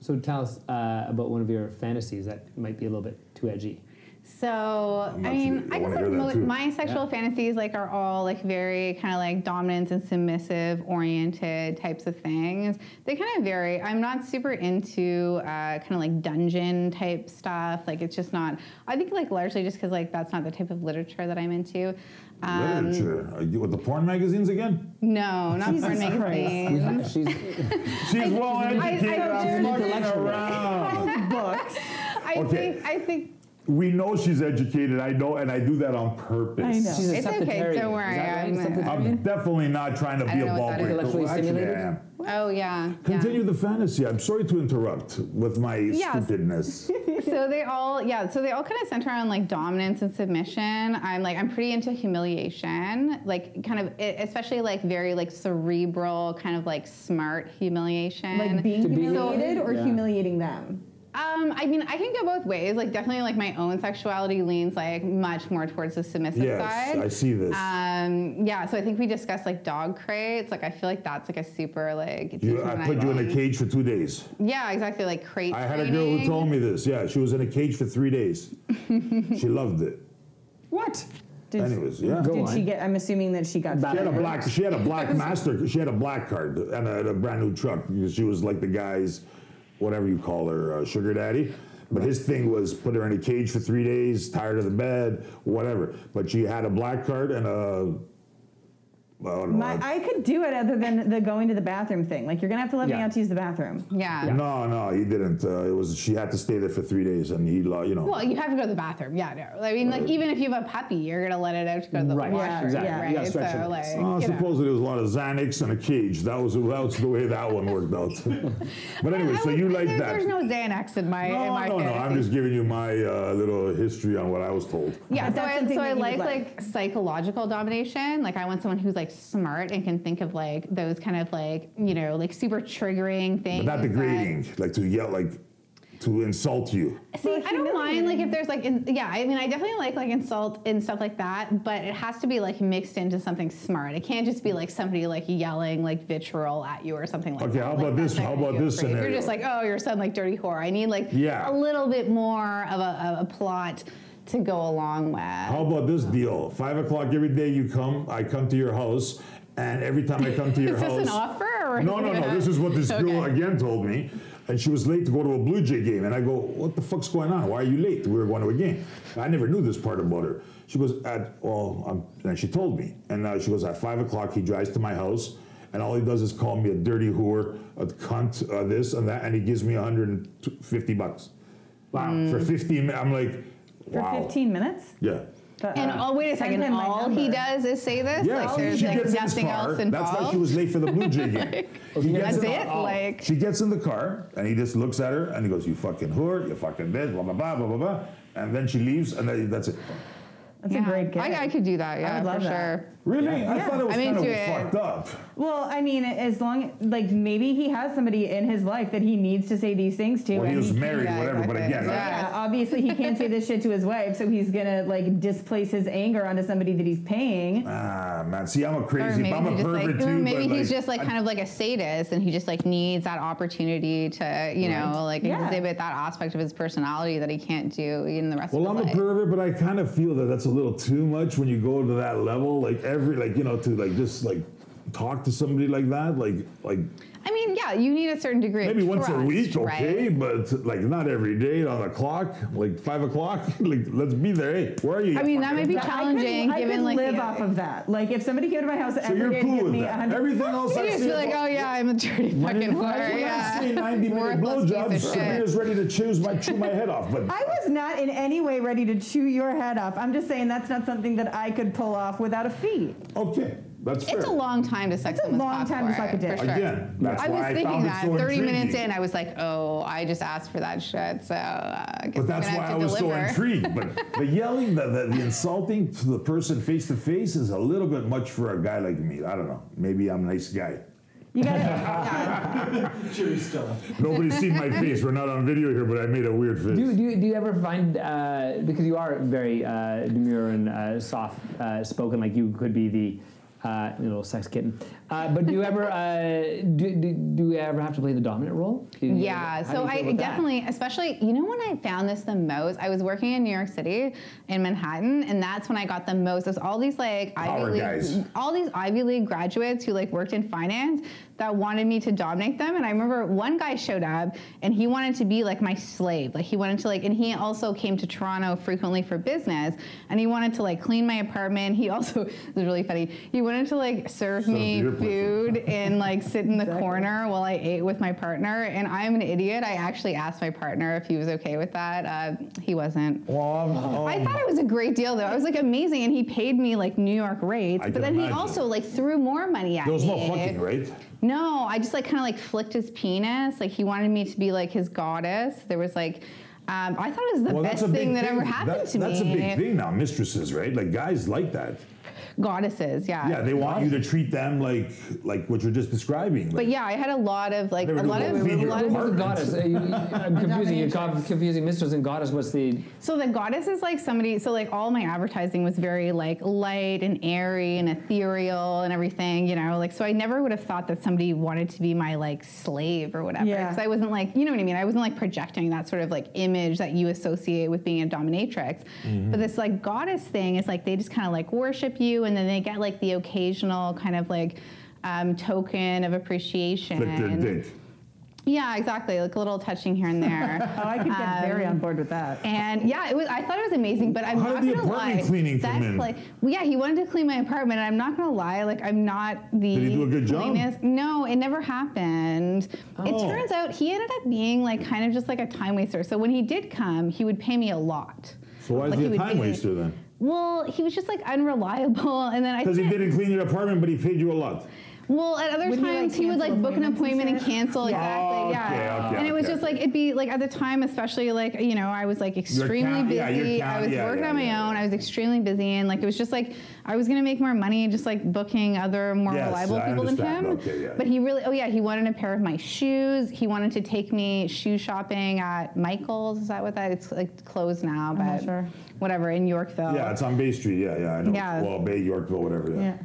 So tell us about one of your fantasies that might be a little bit too edgy. So, I mean, I guess wanna hear like that too. my sexual fantasies like are all like very kind of like dominance and submissive oriented types of things. They kind of vary. I'm not super into kind of like dungeon type stuff. Like it's just not. I think like largely just because like that's not the type of literature that I'm into. Literature. Are you with the porn magazines again? No, not porn magazines. She's well educated. I'm fucking around. Books. I think. We know she's educated. I know, and I do that on purpose. I know. She's a It's okay, septitarian. don't worry, Is that right? I'm- Septitarian? I'm definitely not trying to I be a don't know ball what that is. breaker. Intellectually Well, actually, I stimulated? am. Oh yeah. Continue the fantasy. I'm sorry to interrupt with my Yes. stupidness. So they all kind of center on like dominance and submission. I'm pretty into humiliation, like kind of especially like very like cerebral, kind of like smart humiliation. Like being To be- humiliated or Yeah. humiliating them? I mean, I can go both ways. Like definitely like my own sexuality leans like much more towards the submissive Yes, side. I see this. Yeah, so I think we discussed like dog crates. Like I feel like that's like a super like I put you in a cage for 2 days. Yeah, exactly, like crate I had a girl who training. told me this. Yeah, she was in a cage for 3 days. She loved it. What? Anyways, yeah. Go Did on. she get? I'm assuming that she got. She had a black master. She had a black card and a brand new truck because she was like the guy's, whatever you call her, sugar daddy. But his thing was put her in a cage for 3 days, tired of the bed, whatever. But she had a black card and a. I don't know. I could do it other than the going to the bathroom thing. Like you're gonna have to let me Yeah. out to use the bathroom. Yeah. No, he didn't. It was she had to stay there for 3 days, and he, you know. Well, you have to go to the bathroom. Yeah, no. I mean, like even if you have a puppy, you're gonna let it out to go to the Right, washroom, exactly. right? You gotta stretch So it. like, Oh, you know. supposedly there was a lot of Xanax and a cage. That was the way that one worked out. But anyway, so you like that? There's no Xanax in my No. I'm fantasy. just giving you my little history on what I was told. Yeah, But that's something so that I you would like like. psychological domination. Like I want someone who's like smart and can think of like those kind of like, you know, like super triggering things. But not degrading, like to yell, like to insult you. See, I don't mind like if there's like, I mean, I definitely like insult and stuff like that, but it has to be like mixed into something smart. It can't just be like somebody like yelling like vitriol at you or something like Okay, that. how Like, about that's this? not How gonna about do it this for you. If scenario? You're just like, oh, your son like dirty whore. I need like Yeah. a little bit more of a plot to go along with. How about this deal? 5 o'clock every day you come, I come to your house, and every time I come to your Is house. this an offer? Or No. This is what this girl Okay. again told me. And she was late to go to a Blue Jay game. And I go, what the fuck's going on? Why are you late? We were going to a game. I never knew this part about her. She goes, and she told me. And she goes, at 5 o'clock, he drives to my house. And all he does is call me a dirty whore, a cunt, this and that. And he gives me $150. Wow. For 15 minutes. I'm like, For wow. 15 minutes? Yeah. And wait a second, Send him my all he number. does is say this? Yes, Like there's she like gets in his nothing car. else involved? That's why she was late for the Blue Jay game. He gets That's in- it? Like, She gets in the car and he just looks at her and he goes, "You fucking whore, you fucking bitch, blah blah blah blah blah blah," and then she leaves and that's it. That's a great gift. I could do that, yeah, would love for that. sure. Really? I Yeah. thought it was I'm kind of into it. fucked up. Well, I mean, as long like maybe he has somebody in his life that he needs to say these things to. Well, he and was can't- married, yeah, whatever, but exactly. again, Yeah. Obviously he can't say this shit to his wife, so he's gonna like displace his anger onto somebody that he's paying. man, see, I'm a Or crazy, maybe, I'm a he just, pervert like, too, maybe but he's just like kind of like a sadist, and he just like needs that opportunity to, you know, like Yeah. exhibit that aspect of his personality that he can't do in the rest well, of I'm his a life. pervert, but I kind of feel that that's a little too much when you go to that level. Like to like just like talk to somebody like that, like I mean, yeah, you need a certain degree maybe of once trust, a week, okay, right? but like not every day on the clock, like 5 o'clock. Like, let's be there. Hey, where are you? I mean, that might be challenging I given could like live the, off of that. Like if somebody came to my house So every you're day and cool give with me that. 100. Everything else you I just see feel like, about- oh yeah, I'm a dirty fucking whore, When I yeah. say 90-minute Worthless blowjobs, piece of shit. Sabrina's ready to chew my head off. But I was not in any way ready to chew your head off. I'm just saying that's not something that I could pull off without a fee. okay, that's fair. It's a long time to suck It's a someone's long cock time to for suck a it, dick. for sure. Again, that's I why was I thinking found that it so 30 minutes intriguing. in, I was like, oh, I just asked for that shit, so I guess But that's I'm why gonna I have to was deliver. so intrigued. But the yelling, the insulting to the person face to face is a little bit much for a guy like me. I don't know. Maybe I'm a nice guy. You gotta. Jury's still up. Nobody's seen my face. We're not on video here, but I made a weird face. Do you ever find, because you are very demure and soft spoken, like you could be the little sex kitten, but do you ever do you ever have to play the dominant role? Yeah, How do so you feel I about that? definitely, especially, you know when I found this the most? I was working in New York City, in Manhattan, and that's when I got the most. There's all these like Power guys. all these Ivy League graduates who like worked in finance that wanted me to dominate them. And I remember one guy showed up and he wanted to be like my slave. Like he wanted to like, and he also came to Toronto frequently for business, and he wanted to like clean my apartment. He also, this is really funny, he wanted to like serve me your food and like sit in the corner while I ate with my partner. And I'm an idiot. I actually asked my partner if he was okay with that. He wasn't. Well, I thought it was a great deal though. I was like amazing, and he paid me like New York rates. I But can then he imagine. also like threw more money at there was me. no fucking, right? No, I just like kind of like flicked his penis. Like he wanted me to be like his goddess. There was like, I thought it was the Well, that's best a big thing that ever happened to me. That's a big thing now, mistresses, right? Like guys like that. Goddesses, yeah. Yeah, they want you to treat them like what you're just describing. But yeah, I had a lot of like Never a knew lot about of being a your lot What's of. the goddess? I'm confusing. You're confusing mistress and goddess. What's the? So the goddess is like somebody. So like all my advertising was very like light and airy and ethereal and everything. You know, like so I never would have thought that somebody wanted to be my like slave or whatever. Yeah. Because I wasn't like, you know what I mean. I wasn't like projecting that sort of like image that you associate with being a dominatrix. But this like goddess thing is like they just kind of like worship you, and then they get like the occasional kind of like token of appreciation. Flick their dick. Yeah, exactly. Like a little touching here and there. Oh, I could get very on board with that. And yeah, it was. I thought it was amazing, but I'm How not did the gonna apartment lie. cleaning that come in? well, yeah, he wanted to clean my apartment, and I'm not gonna lie. Like I'm not the. Did he do a good job? cleanest- No, it never happened. It Oh. turns out he ended up being like kind of just like a time waster. So when he did come, he would pay me a lot. So why is Like, he a would time be- waster then? Well, he was just like unreliable, and then I. Because he think- didn't clean your apartment, but he paid you a lot. Well, at other Wouldn't he, like, times he would like cancel book an appointments and appointment and shit? cancel. Exactly, Oh, yeah. okay, And it was okay. just like it'd be like at the time, especially like you know, I was like extremely busy. yeah, you're I was working on my own. yeah. I was extremely busy, and like it was just like I was gonna make more money just like booking other more Yes, reliable I people than understand. him. Okay, yeah. But he really, oh yeah, he wanted a pair of my shoes. He wanted to take me shoe shopping at Michael's. Is that what that? It's like closed now, but not sure. whatever in Yorkville. Yeah, it's on Bay Street. Yeah, I know. Yeah. Well, Bay, Yorkville, whatever. Yeah.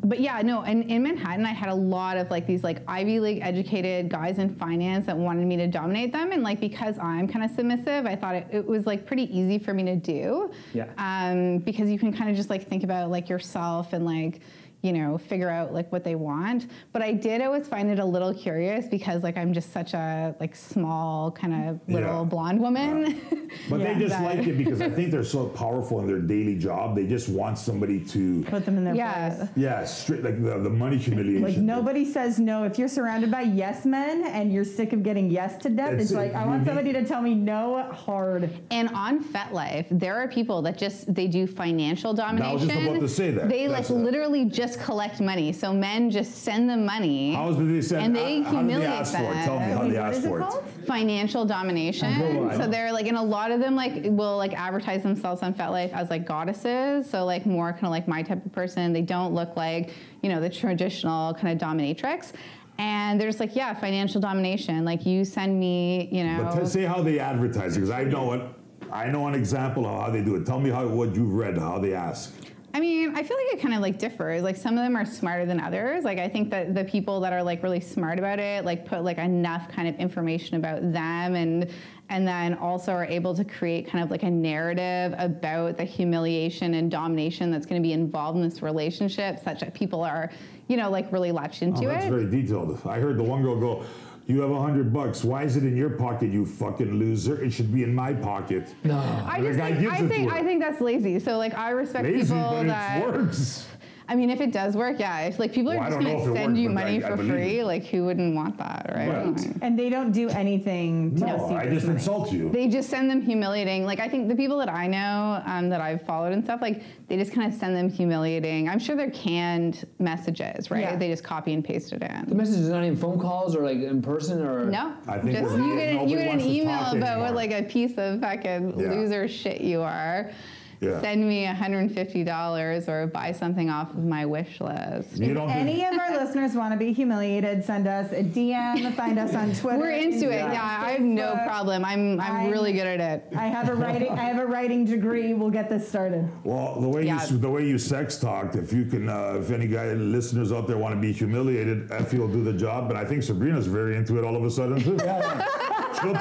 But yeah, no, and in Manhattan, I had a lot of like these like Ivy League educated guys in finance that wanted me to dominate them. And like, because I'm kind of submissive, I thought it was like pretty easy for me to do. Yeah. Because you can kind of just like think about like yourself and like, you know, figure out like what they want. But I did always find it a little curious because like I'm just such a like small kind of little Yeah. blonde woman. But Yeah. they just like it because I think they're so powerful in their daily job. They just want somebody to, Put them in their Yeah. place. yeah, straight like the money humiliation. Like nobody says no. If you're surrounded by yes men and you're sick of getting yes to death, That's it's it. like I You want need- somebody to tell me no hard. And on FetLife, there are people that just they do financial domination. just about to say that. They like That's literally just just collect money. So men just send them money. How did they send? And they how did they humiliate ask for it? them. Tell me how they What asked is it for it. called? Financial domination. Oh, So they're like, and a lot of them like will like advertise themselves on FetLife as like goddesses. So like more kind of like my type of person. They don't look like, you know, the traditional kind of dominatrix. And they're just like, yeah, financial domination. Like you send me, you know. But say how they advertise it, because I know an example of how they do it. Tell me what you've read, how they ask. I mean, I feel like it kind of like differs. Like some of them are smarter than others. Like I think that the people that are like really smart about it, like put like enough kind of information about them and then also are able to create kind of like a narrative about the humiliation and domination that's going to be involved in this relationship, such that people are, you know, like really latched into That's it. very detailed. I heard the one girl go, "You have $100. Why is it in your pocket, you fucking loser? It should be in my pocket." No. I just think, I think that's lazy. So like I respect Lazy, people but that it works. I mean, if it does work, yeah. If like people are Well, I just don't know gonna if it send works, you but money I for believe free, it. like who wouldn't want that, right? Right. And they don't do anything to No, receive I this just money. insult you. They just send them humiliating. Like I think the people that I know that I've followed and stuff, like they just kind of send them humiliating. I'm sure they're canned messages, right? Yeah. They just copy and paste it The in. message is not even phone calls or like in person or. No, I think just we're- you get nobody an wants to email talk about what anymore. like a piece of fucking Yeah. loser shit you are. Yeah. Send me $150 or buy something off of my wish list. You don't Any of our listeners want to be humiliated, send us a DM, find us on Twitter. We're into it. Instagram, Yeah, I have no Facebook. problem. I'm really good at it. I have a writing degree. We'll get this started. Well, the way you sex talked, if you can, if any listeners out there want to be humiliated, Effie will do the job. But I think Sabrina's very into it all of a sudden too. She'll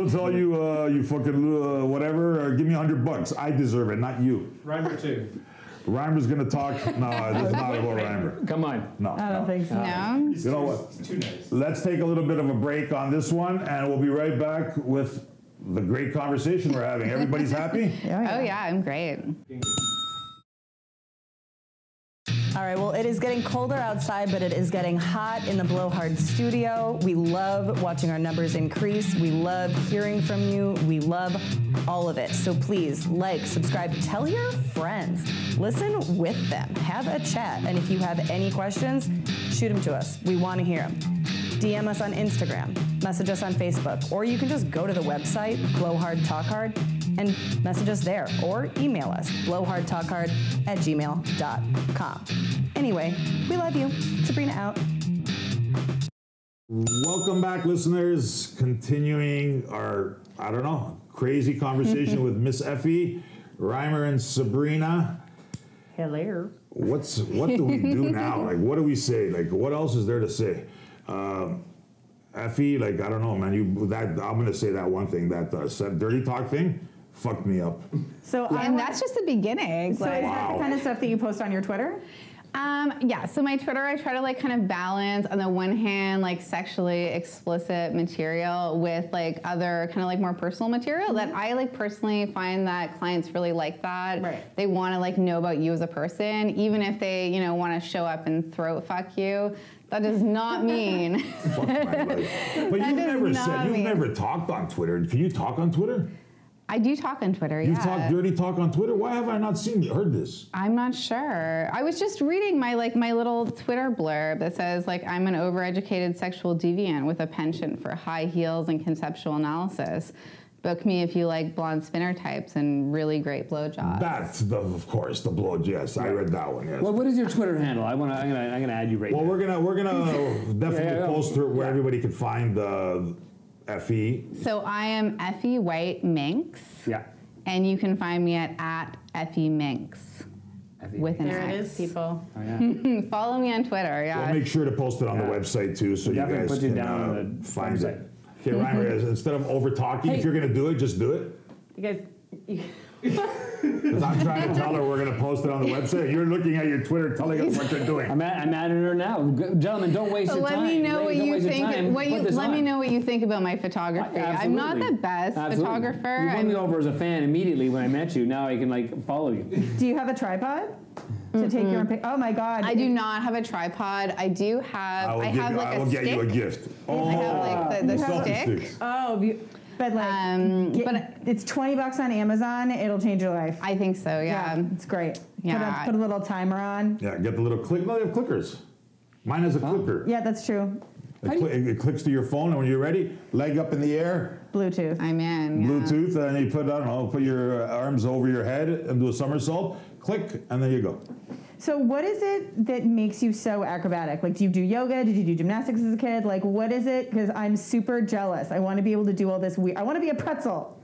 tell you, you fucking whatever. Give me $100. I deserve it, not you. Rhymer too. Rhymer's gonna talk. No, it's not about Rhymer. Come on. No. I don't think so. No? You know what? It's too nice. Let's take a little bit of a break on this one, and we'll be right back with the great conversation we're having. Everybody's happy? Oh yeah, I'm great. All right, well, it is getting colder outside, but it is getting hot in the Blowhard studio. We love watching our numbers increase. We love hearing from you. We love all of it. So please like, subscribe, tell your friends. Listen with them. Have a chat. And if you have any questions, shoot them to us. We want to hear them. DM us on Instagram, message us on Facebook, or you can just go to the website, Blowhard Talk Hard, and message us there, or email us, blowhardtalkhard@gmail.com. Anyway, we love you. Sabrina out. Welcome back, listeners. Continuing our, crazy conversation with Miss Effie, Rhymer, and Sabrina. Hello. What do we do now? Like, what do we say? Like, what else is there to say? Effie, like, I don't know, man. I'm gonna say that one thing, that dirty talk thing, fucked me up. So And that's just the beginning. So Like, is that the kind of stuff that you post on your Twitter? yeah, so my Twitter, I try to like kind of balance on the one hand, like sexually explicit material with like other kind of like more personal material that I like personally find that clients really like that. Right. They want to like know about you as a person, even if they, you know, want to show up and throat fuck you. That does not mean. Fuck my life. But you've never talked on Twitter. Can you talk on Twitter? I do talk on Twitter, You've yeah. talked dirty talk on Twitter? Why have I not heard this? I'm not sure. I was just reading my little Twitter blurb that says like I'm an overeducated sexual deviant with a penchant for high heels and conceptual analysis. Book me if you like blonde spinner types and really great blowjobs. Of course, the blow. Yes, I read that one. Yes. What is your Twitter handle? I'm gonna add you right now. Well, we're gonna definitely post through where everybody can find Effie. So I am Effie White Minx. Yeah. And you can find me at Effie Minx. Effie With an There it X. is, people. Oh, yeah. Follow me on Twitter, yeah. We'll make sure to post it on the website too, so you Definitely guys put you can down on the find website. it. Okay, Rhymer, instead of over talking, if you're gonna do it, just do it. You guys, Because I'm trying to tell her we're gonna post it on the website. You're looking at your Twitter, telling us what you're doing. I'm adding her now. Gentlemen, don't waste But your time. let me know what Ladies, don't you waste your think. time. Put this Let me on. know what you think about my photography. I'm not the best Absolutely. photographer. You won me over as a fan immediately when I met you. Now I can like follow you. do you have a tripod to take your own pic? Oh my God. I do not have a tripod. I do have. I have like I a will stick. get you a gift. I have like the selfie stick. sticks. Oh, But it's $20 on Amazon. It'll change your life. I think so. Yeah, it's great. Yeah. Put a little timer on. Yeah, get the little click. No, they have clickers. Mine has a clicker. Yeah, that's true. It clicks to your phone, and when you're ready, leg up in the air. Bluetooth. I'm in. Yeah. Bluetooth, and then you put your arms over your head and do a somersault. Click, and there you go. So what is it that makes you so acrobatic? Like, do you do yoga? Did you do gymnastics as a kid? Like, what is it? Because I'm super jealous. I want to be able to do all this weird. I want to be a pretzel.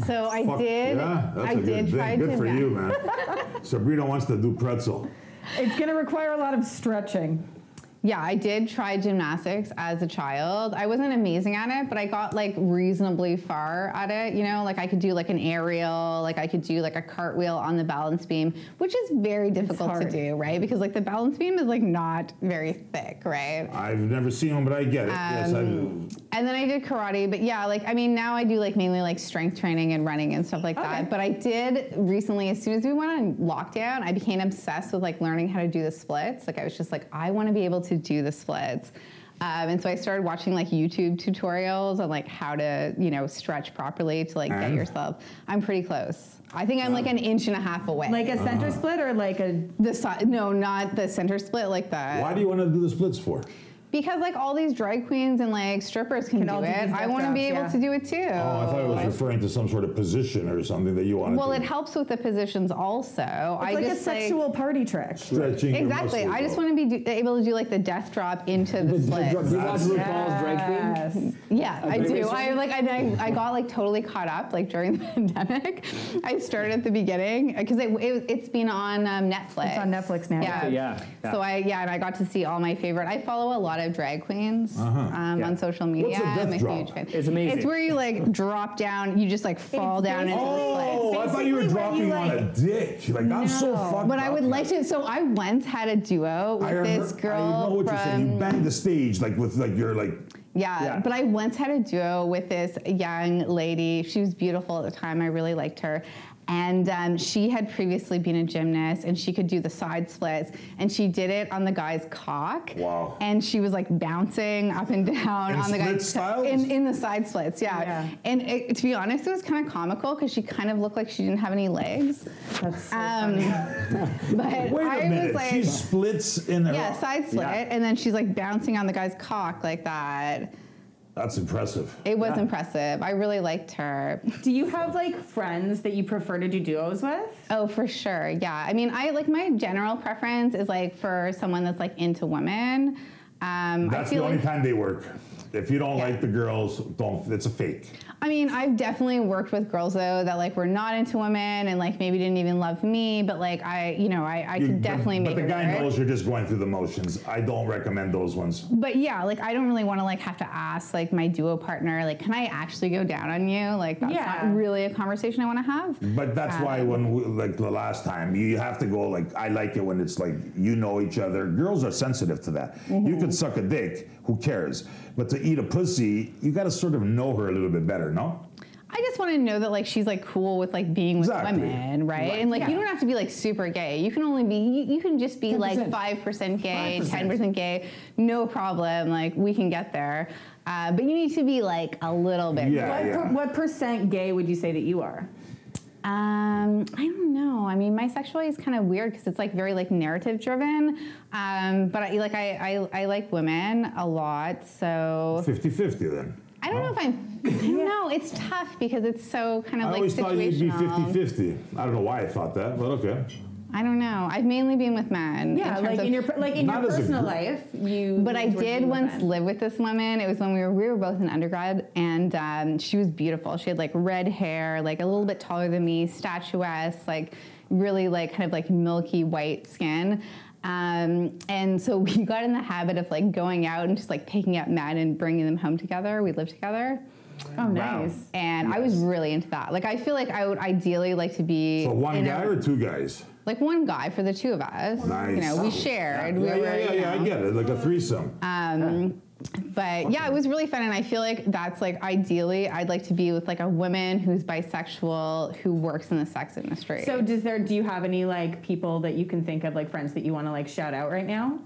So I did. Yeah, that's I a good did thing. try Good for you, gymnastics. man. Sabrina wants to do pretzel. It's going to require a lot of stretching. Yeah, I did try gymnastics as a child. I wasn't amazing at it, but I got like reasonably far at it. You know, like I could do like an aerial, like I could do like a cartwheel on the balance beam, which is very difficult to do, right? Because like the balance beam is like not very thick, right? I've never seen one, but I get it. Yes, I do. And then I did karate, but yeah, like, I mean, now I do like mainly like strength training and running and stuff like that. But I did recently, as soon as we went on lockdown, I became obsessed with like learning how to do the splits. Like I was just like, I want to be able to do the splits. And so I started watching like YouTube tutorials on like how to, you know, stretch properly to like get yourself. I'm pretty close. I think I'm like an inch and a half away. Like a center split or like a... No, not the center split, like that. Why do you want to do the splits for? Because like all these drag queens and like strippers can do it. I want to be able to do it too. Oh, I thought it was referring to some sort of position or something that you wanted to do. Well, it helps with the positions also. It's like a sexual party trick. Stretching your Exactly. I just want to be able to do like the death drop into the splits. Do you watch RuPaul's Drag Queen? Yeah, I do. I got like totally caught up like during the pandemic. I started at the beginning because it's been on Netflix. It's on Netflix now. Yeah. So and I got to see all my favorite. I follow a lot of drag queens on social media. What's a death I'm a drop? huge fan. It's amazing. It's where you like drop down, you just like fall down into the Oh, splits. I thought you were dropping on a dick. You're like, I'm so fucked But I would up. like to. So I once had a duo with this girl I know what you're saying. You banged the stage like with like your like. Yeah, but I once had a duo with this young lady. She was beautiful at the time. I really liked her. And she had previously been a gymnast, and she could do the side splits, and she did it on the guy's cock. Wow. And she was like bouncing up and down on the guy's styles? in the side splits, yeah. And to be honest, it was kind of comical because she kind of looked like she didn't have any legs. That's so funny. But Wait a I minute. was like, She splits in a. yeah, side split, and then she's like bouncing on the guy's cock like that. That's impressive. It was impressive. I really liked her. Do you have like friends that you prefer to do duos with? Oh, for sure. Yeah. I mean, I like my general preference is like for someone that's like into women. That's the only time they work. If you don't like the girls, don't. It's a fake. I mean, I've definitely worked with girls though that like were not into women and like maybe didn't even love me, but like I could definitely make it But the guy work. knows you're just going through the motions. I don't recommend those ones. But yeah, like I don't really want to like have to ask like my duo partner, like, can I actually go down on you? Like that's not really a conversation I want to have. But that's why when like the last time you have to go like I like it when it's like you know each other. Girls are sensitive to that. You could suck a dick, who cares? But to eat a pussy, you got to sort of know her a little bit better, no? I just want to know that like she's like cool with like being with women, right? And like you don't have to be like super gay. You can only be you can just be 10%. Like 5% gay, 10% gay, no problem. Like we can get there. But you need to be like a little bit. What percent gay would you say that you are? I don't know. I mean, my sexuality is kind of weird because it's like very like narrative driven. But I like women a lot, so 50-50 then. I don't know if I don't know. It's tough because it's so kind of I like always thought you'd be situational. 50-50. I don't know why I thought that, but okay. I don't know. I've mainly been with men. Yeah, like in your personal life, you. But I did once live with this woman. It was when we were both in undergrad, and she was beautiful. She had like red hair, like a little bit taller than me, statuesque, like really like kind of like milky white skin. And so we got in the habit of like going out and just like picking up men and bringing them home together. We lived together. Oh, nice. And I was really into that. Like I feel like I would ideally like to be. So one guy or two guys? Like one guy for the two of us. Nice. You know, we shared. Yeah, I get it. Like a threesome. But yeah, it was really fun, and I feel like that's like ideally, I'd like to be with like a woman who's bisexual who works in the sex industry. So do you have any like people that you can think of, like friends that you want to like shout out right now?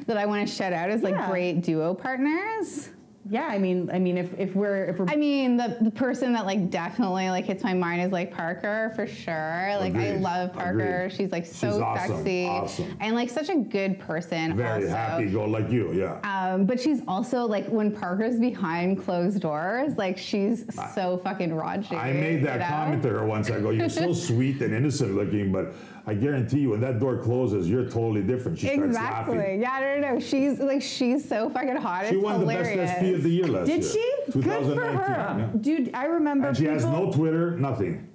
That I want to shout out as like great duo partners. Yeah, I mean, if we're I mean, the person that like definitely like hits my mind is like Parker for sure. Like I Agreed. love Parker. Agreed. She's like so She's awesome. sexy Awesome. and like such a good person. Very also. happy, go like you, yeah. But she's also like when Parker's behind closed doors, like she's so fucking raunchy. I made that comment to her once. I go, you're so sweet and innocent looking, but I guarantee you when that door closes, you're totally different. She starts Exactly. laughing. Yeah, no. She's so fucking hot. She It's won hilarious. the best SP of the year last year. Did she? Good for 2019, her, yeah. dude. I remember. And she has people- no Twitter, nothing.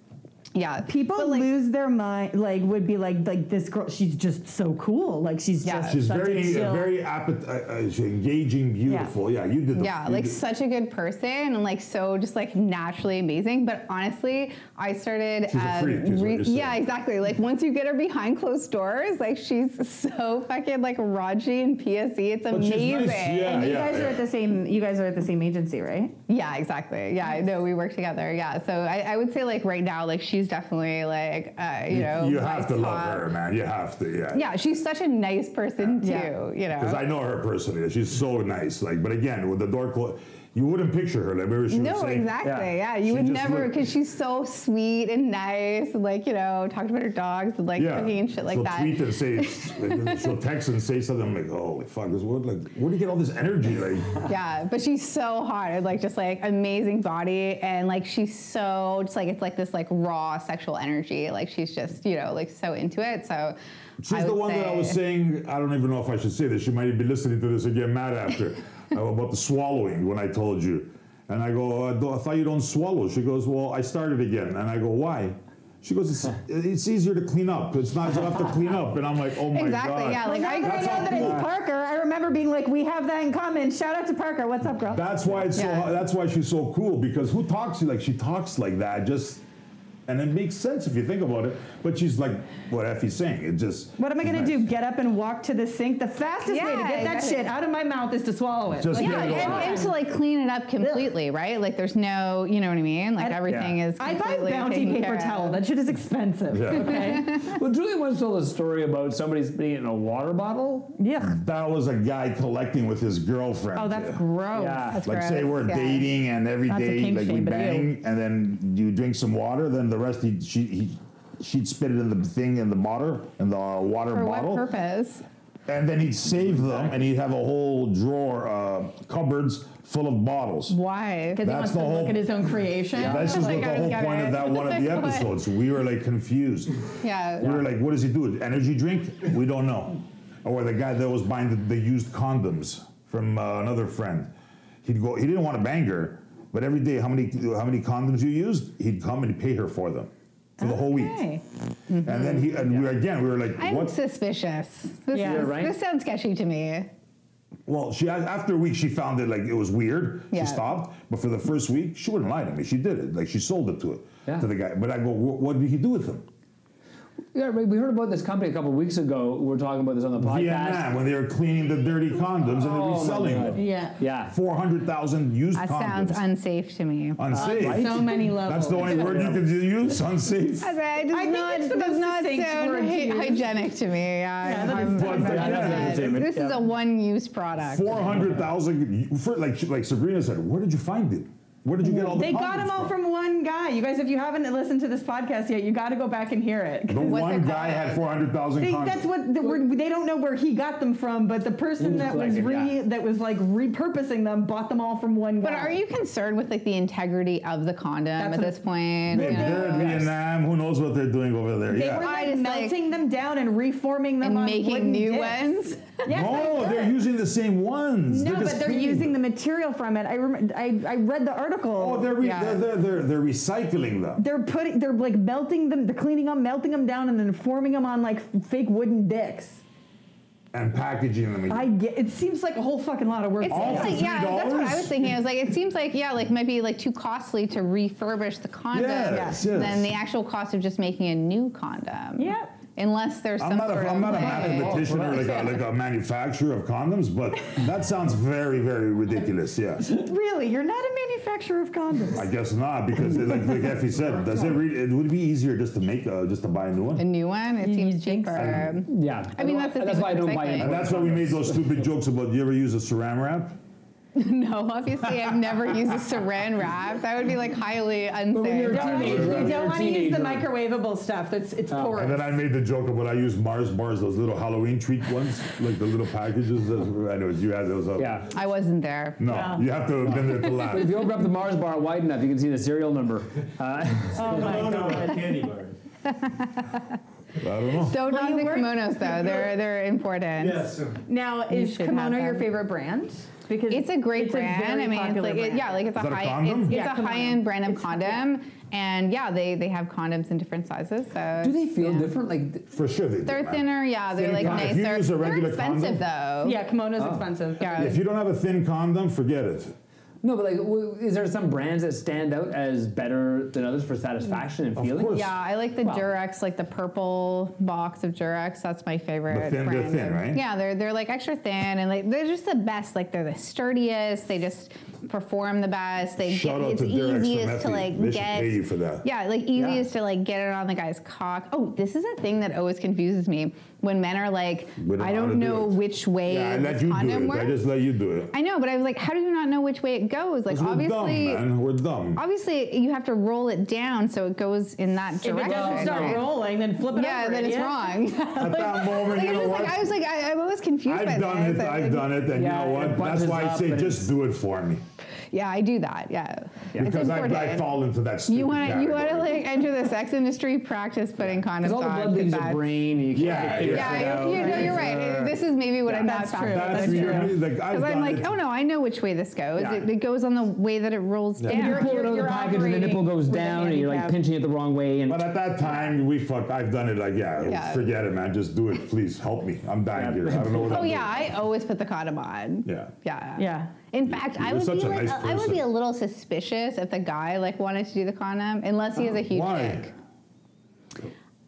Yeah. People But, like, lose their mind, like would be like this girl. She's just so cool. Like she's Yeah. just She's such very, a chill. very she's engaging, beautiful. Yeah, you did the. Yeah, you like did- such a good person and like so just like naturally amazing. But honestly, I started. She's a freak, is what you're saying. Yeah, exactly. Like once you get her behind closed doors, like she's so fucking like raunchy and PSE. It's But she's amazing. nice, yeah. And you guys are at the same. You guys are at the same agency, right? Yeah, exactly. Yeah, I know we work together. Yeah, so I would say like right now, like she's definitely like you know. You my have to love top. her, man. You have to, yeah. Yeah, she's such a nice person too. Yeah. You Because know. I know her personally. She's so nice. Like, but again, with the door closed, you wouldn't picture her. Like, maybe she No, was saying, exactly. Yeah, She you would just never looked- because she's so sweet and nice, and like you know, talked about her dogs and like cooking and shit like she'll that. tweet and say, like, she'll text and say something. I'm like, holy fuck, this what? Like, where do you get all this energy? Like, Yeah, but she's so hot and like just like amazing body and like she's so just like it's like this like raw sexual energy. Like she's just you know like so into it. So she's I the would one that I was say- saying. I don't even know if I should say this. She might be listening to this and get mad after about the swallowing when I told you. And I go, I thought you don't swallow. She goes, well, I started again. And I go, why? She goes, it's easier to clean up. It's not enough to clean up. And I'm like, oh my Exactly, God. yeah, like, Now that I That's know how that cool. it's Parker, I remember being like, we have that in common. Shout out to Parker. What's up, girl? That's why it's Yeah. so. That's why she's so cool because who talks like she talks like that? Just and it makes sense if you think about it. But she's like what Effie's saying. It just. What am I gonna nice. do? Get up and walk to the sink? The fastest way to Yeah, get that exactly. shit out of my mouth is to swallow it. Just Like, get it Yeah, over. and to like clean it up completely, right? Like there's no, you know what I mean? Like I- everything Yeah. is. I buy completely Bounty taken paper care of. towel. That shit is expensive. Yeah. Okay. Well, Julia once told a story about somebody spitting it in a water bottle. Yeah. That was a guy collecting with his girlfriend. Oh, that's gross. Yeah. That's Like gross, say we're yeah. dating and every That's a day kink like we shame, but ew. bang and then you drink some water. Then the rest she'd spit it in the thing in the water For what bottle. purpose? And then he'd save them, and he'd have a whole drawer, cupboards full of bottles. Why? Because he wants That's to the look whole- at his own creation. This is Like, what the I whole get point it. of that one of the Like, what? episodes. We were like confused. Yeah. We were like, what does he do? Energy drink? We don't know. Or the guy that was buying the used condoms from another friend. He didn't want to bang her, but every day, how many condoms you used? He'd come and pay her for them for the whole week. Okay. And then we were like, I'm what? suspicious. This, Yeah, right? this sounds sketchy to me. Well, after a week, she found it like it was weird. Yeah. She stopped, but for the first week, she wouldn't lie to me. She did it, like she sold it to the guy. But I go, what did he do with them? Yeah, right, we heard about this company a couple of weeks ago. We were talking about this on the podcast. Vietnam, when they were cleaning the dirty condoms and they're Oh, my reselling God. them. Yeah. Yeah. 400,000 used That condoms. sounds unsafe to me. Unsafe. Right? So many levels. That's the only word you could use. Unsafe. Okay, I think it's the most succinct word to use. hygienic to me. Yeah, that is I'm But Yeah, that's entertainment. this is a one-use product. 400,000. Like Sabrina said, where did you find it? Where did you get all the They got condoms them all from one guy. You guys, if you haven't listened to this podcast yet, you got to go back and hear it. The What's one it guy called? had 400,000 condoms. That's what they don't know where he got them from, but the person that was like repurposing them bought them all from one guy. But are you concerned with like the integrity of the condom That's at what- this point? They're in Vietnam. Who knows what they're doing over there? They Yeah. were I like just, melting them down and reforming them And on making wooden new discs. ones? Yes, No, they they're could. using the same ones. No, just but they're cleaning using them. the material from it. I read the article. Oh, they're recycling them. They're like melting them. They're cleaning them, melting them down, and then forming them on like fake wooden dicks. And packaging them again. It seems like a whole fucking lot of work. It All seems for like, yeah, that's what I $3? was thinking. I was like, it seems like, yeah, like might be like too costly to refurbish the condom Yes, yes. than the actual cost of just making a new condom. Yeah. Unless there's some I'm not sort a of like, mathematician or like a manufacturer of condoms, but that sounds very, very ridiculous. Yeah, Really, you're not a manufacturer of condoms. I guess not because like Effie said, it would be easier just to buy a new a one. new one. It You seems think so? cheaper. Yeah. I mean, that's the that's thing why I with don't buy recycling. it. And that's why we made those stupid jokes about. Do you ever use a Saran wrap? No, obviously I've never used a saran wrap. That would be like highly unsafe. you're a teenager. You don't want to use the teenager. microwavable stuff. It's porous. And then I made the joke of when I use Mars bars, those little Halloween treat ones, like the little packages. Anyways, you had those up. Yeah. I wasn't there. No, Yeah. you have to have been there to laugh. But if you open up the Mars bar wide enough, you can see the serial number. Oh my God. Candy bars. I don't know. Don't knock you the work- kimonos though. They're important. Yes. Now, is should kimono have your them. favorite brand? Because It's a great it's brand. very I mean, it's popular like brand. yeah, like it's Is that a high condom? it's Yeah, a kimono. high-end brand of It's condom, and yeah, they have condoms in different sizes. So Do they feel yeah. different? Like, For sure they do. They're man. thinner, yeah. They're Thin like condom. If you nicer. use a They're regular expensive though. Yeah, kimono's expensive. Yeah. If you don't have a thin condom, forget it. no, but like, is there some brands that stand out as better than others for satisfaction and Of feeling? course. Yeah, I like the Wow. Durex, like the purple box of Durex. That's my favorite. They're brand. thin, right? Yeah, they're like extra thin, and like they're just the best. Like they're the sturdiest. They just perform the best. They Shout get out it's to Durex from easiest to Effie. like They should get. pay you for that. Yeah, like easiest to like get it on the guy's cock. Oh, this is a thing that always confuses me when men are like, We don't I know how don't to do know it. which way Yeah, I this let you do condom it. works. I just let you do it. I know, but I was like, how do you not know which way it goes? Like 'Cause we're dumb, obviously. man. We're dumb. Obviously, you have to roll it down so it goes in that If it direction. doesn't start right? rolling, then flip it Yeah, over. then it's idiot. wrong. At that moment, Like, you know what? I was like, I'm always confused by I've done this. it. I've done it, and Yeah, you know it what? That's bunches why I up say and just do it for me. Yeah, I do that. Yeah, Because I important. fall into that stupid You want to category. like enter the sex industry, practice putting condoms Because all the on. blood 'cause leaves your that's- brain, and you can't Yeah, figure Yeah, it out. no, you're right. This is maybe what I'm not That's true. talking about. That's That's really, true. like, I've Because I'm done like, it. oh no, I know which way this goes. Yeah. It goes on the way that it rolls down. You pull it out of the You're package and the nipple operating goes with a down and you're like handicap. pinching it the wrong way. And But at that time, I've done it. Like, Yeah. forget it, man. Just do it, please. Help me. I'm dying Yeah. here. I don't know what Oh I'm yeah, I always put the condom on. doing. Yeah. Yeah. Yeah. In fact, I You're would such be a like, nice I would be person. a little suspicious if the guy like wanted to do the condom, unless he has a huge Why? dick.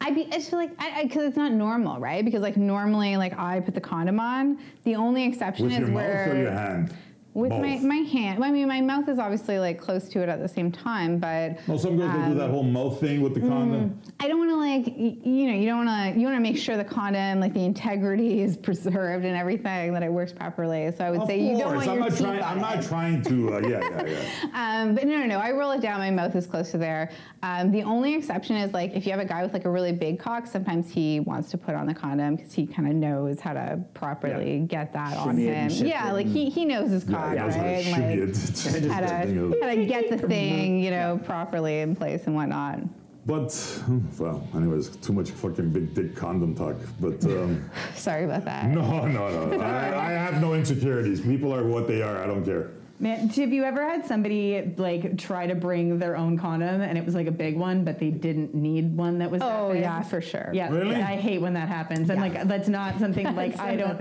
It's like because it's not normal, right? Because like normally, like I put the condom on. The only exception With is your mouth where or your hand? with Both. my hand. Well, I mean, my mouth is obviously like close to it at the same time, but Well, some girls will do that whole mouth thing with the condom. I don't want to like you know, you want to make sure the condom, like the integrity is preserved and everything, that it works properly. So I would Of say you don't course. want your I'm teeth on not it. trying to. Yeah. But no, I roll it down. My mouth is close to there. The only exception is like if you have a guy with like a really big cock, sometimes he wants to put on the condom because he kind of knows how to properly get that on Shimmy it him. and shift Yeah, it like he knows his cock, Yeah, right? shimmy Like it. how to get the thing, you know, properly in place and whatnot. But, well, anyways, too much fucking big dick condom talk. But, Sorry about that. no. I have no insecurities. People are what they are. I don't care. Man, have you ever had somebody like try to bring their own condom and it was like a big one, but they didn't need one that was that Oh big? yeah, for sure. Yeah, Really? I hate when that happens, and like that's not something like I don't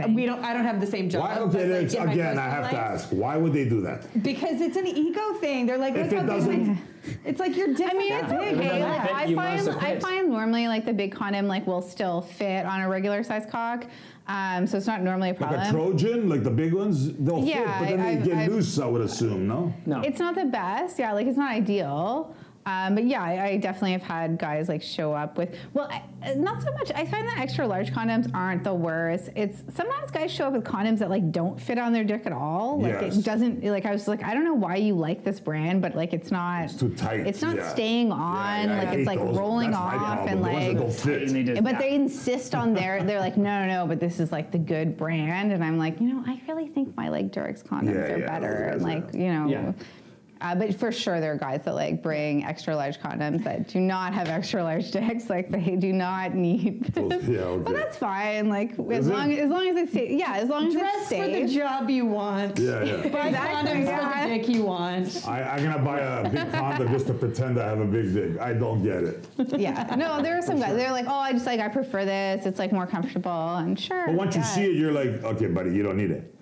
have the same job. Why? but, Okay, like, that's, in my again, I personal have to life- ask. Why would they do that? Because it's an ego thing. They're like, If look it how doesn't- big. It's like you're different. I mean, it's If it okay. doesn't Like, fit, I you must find acquit. normally like the big condom like will still fit on a regular size cock, so it's not normally a problem. Like a Trojan, like the big ones, they'll Yeah, fit, but then I've- they get I've- loose, I would assume, no? no. It's not the best, yeah. Like it's not ideal, but yeah, I definitely have had guys like show up with. Well, not so much. I find that extra large condoms aren't the worst. It's sometimes guys show up with condoms that like don't fit on their dick at all. Like Yes. it doesn't. Like I was like, I don't know why you like this brand, but like it's not. It's too tight. It's not yeah. staying on. Yeah, I like hate it's like those. rolling That's my off problem. and The ones that like. don't fit. And they just, But they insist on they're like, no, but this is like the good brand. And I'm like, you know, I really think my like Durex condoms Yeah, are yeah, better. those And guys like, you know, Yeah. but for sure there are guys that like bring extra large condoms that do not have extra large dicks. Like they do not need. Those- yeah, okay. But that's fine. Like as Is it? long as it's safe. Yeah, as long as Dress it's for the safe. job you want. Yeah, yeah. Buy Exactly, condoms yeah. for the dick you want. I'm gonna buy a big condom just to pretend I have a big dick. I don't get it. Yeah. No, there are some guys. They're like, oh, I prefer this. It's like more comfortable. And sure. But once you yeah. see it, you're like, okay, buddy, you don't need it.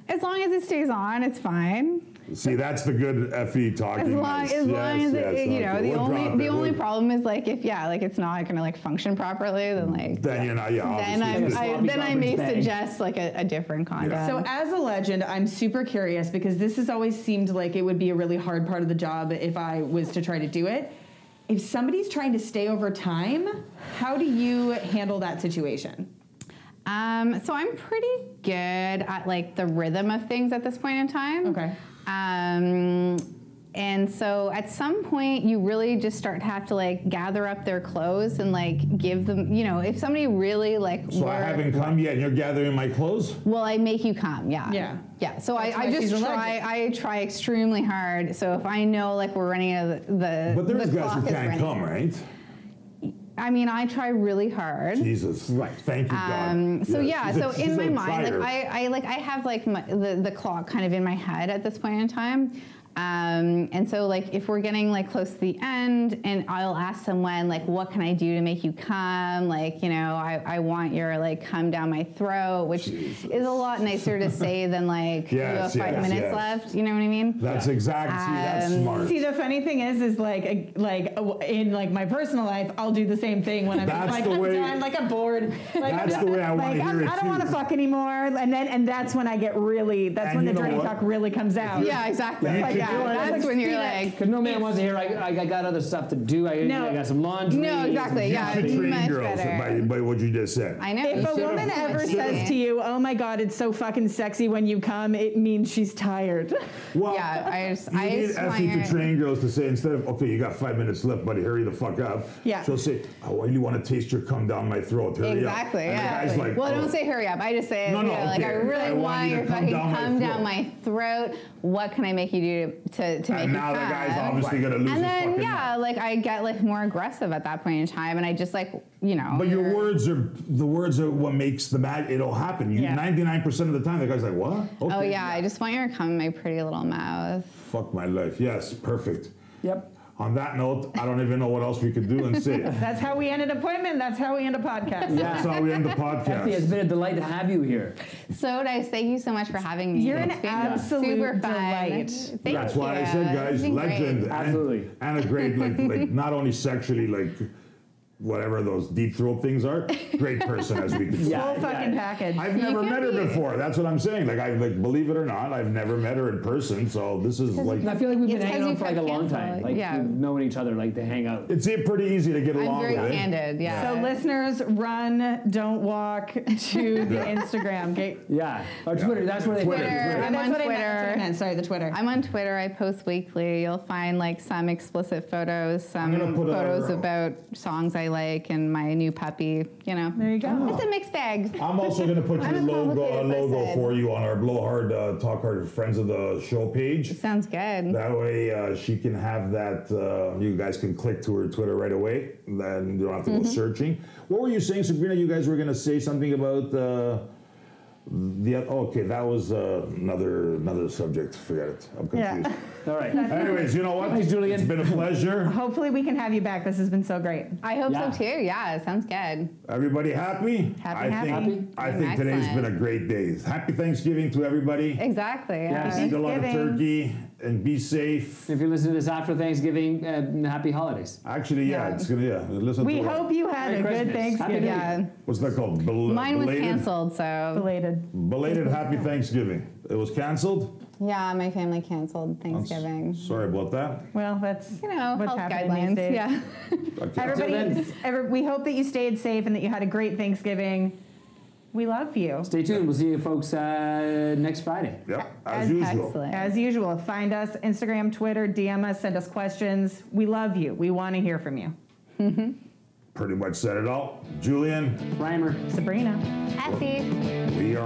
As long as it stays on, it's fine. See, that's the good Effie talking. As long nice. as Yes, it, you okay. know, the We'll drop only it. problem is like if like it's not gonna like function properly, then like Then you're not, yeah, obviously. then I may garbage bag. suggest like a different condom. So as a legend, I'm super curious because this has always seemed like it would be a really hard part of the job if I was to try to do it. If somebody's trying to stay over time, how do you handle that situation? So I'm pretty good at like the rhythm of things at this point in time. Okay. And so at some point you really just start to have to like gather up their clothes and like give them, you know, if somebody really like So I haven't come yet and you're gathering my clothes? well, I make you come, yeah. Yeah. Yeah. So That's why I she's just a try. legend. I try extremely hard. So if I know like we're running out of the But there's the guys who clock is can't running. come, right? I mean, I try really hard. Jesus. Right. Thank you, God. So yeah, she's so she's in my a mind, fighter. like I have like the clock kind of in my head at this point in time. And so like if we're getting like close to the end and I'll ask someone like, what can I do to make you come? Like, you know, I want your like come down my throat, which is a lot nicer to say than like you have 5 minutes left. You know what I mean? That's exactly, that's smart. See, the funny thing is like in like my personal life, I'll do the same thing when I'm That's like the I'm way- done, like I'm bored. Like, That's the way I want to hear it I don't want to too. fuck anymore, and that's when I get really. That's And when you the know dirty what? talk really comes out. Yeah, exactly. You Like, should yeah, do it. that's when you're like, Because no man wants to hear, I got other stuff to do. I got some laundry. No, exactly, yeah. You should train much girls better. by what you just said. I know. If you a should've- woman ever says to you, "Oh my God, it's so fucking sexy when you come," it means she's tired. Well, Yeah, I just you need want Effie your- to train girls to say, instead of, okay, you got 5 minutes left, buddy, hurry the fuck up. Yeah. She'll say, oh, I really want to taste your cum down my throat. Hurry Exactly, up. And yeah. the guy's like, well, oh. don't say hurry up. I just say, No, no, you know, like, okay. I really I want want you to your come fucking down my come down throat. my throat. What can I make you do to make And you now the come? guy's obviously going to lose And his then, fucking yeah, mind. like I get like more aggressive at that point in time, and I just like, you know. But your words are what makes the magic. It'll happen. You, Yeah. 99% of the time, the guy's like, what? Okay. Oh yeah, I just want you to come in my pretty little mouth. Fuck my life. Yes, perfect. Yep. On that note, I don't even know what else we could do and say. That's how we end an appointment. That's how we end a podcast. That's how we end the Effie, it's podcast. been a delight to have you here. So nice. Thank you so much for having me. You're an It's been absolute super fun. delight. Thank That's you. why I said, guys, It's been great. legend. Absolutely. And a great, like not only sexually, like whatever those deep throat things are, great person, as we can see. Yeah. Full fucking package. I've never can met her be- before. That's what I'm saying. Like, believe it or not, I've never met her in person. So this is like, And I feel like we've been It's 'cause hanging you out for like a got long time. canceled. Like Yeah. we've known each other, like to hang out. it's pretty easy to get I'm along very with. candid. Yeah. So listeners, run, don't walk to the Instagram. Okay. Yeah. Or Twitter. That's where they Twitter. Twitter. I'm That's on what I meant. That's what I Twitter. meant. Sorry, the Twitter. I'm on Twitter. I post weekly. You'll find like some explicit photos, some gonna put photos our- about songs I like and my new puppy. You know, There you go. it's a mixed bag. I'm also going to put I'm your a logo complicated person. for you on our Blowhard Talk Hard Friends of the Show page. Sounds good. That way she can have that, you guys can click to her Twitter right away. Then you don't have to go searching. What were you saying, Sabrina? You guys were going to say something about okay, that was another subject. Forget it. I'm confused. Yeah. All right. Anyways, you know what? Thanks, Julian. It's been a pleasure. Hopefully we can have you back. This has been so great. I hope Yeah. so too. Yeah, it sounds good. Everybody happy? Happy. I think today's been a great day. Happy Thanksgiving to everybody. Exactly. Yeah. Eat a lot of Thanksgiving. turkey and be safe. If you're listening to this after Thanksgiving, happy holidays. Actually, Yeah. it's gonna We listen to what- hope you had Merry a good Christmas. Happy Thanksgiving. New Yeah. What's that called? Mine was belated? canceled, so Belated. Belated Happy Thanksgiving. It was canceled. yeah, my family canceled Thanksgiving. Sorry about that. Well, that's You know, what's health happening guidelines. these days. Yeah. Okay. Everybody, we hope that you stayed safe and that you had a great Thanksgiving. We love you. Stay tuned. We'll see you folks next Friday. Yep, as usual. Excellent. As usual, find us Instagram, Twitter, DM us, send us questions. We love you. We want to hear from you. Pretty much said it all. Julian, Reimer. Sabrina. Effie. we are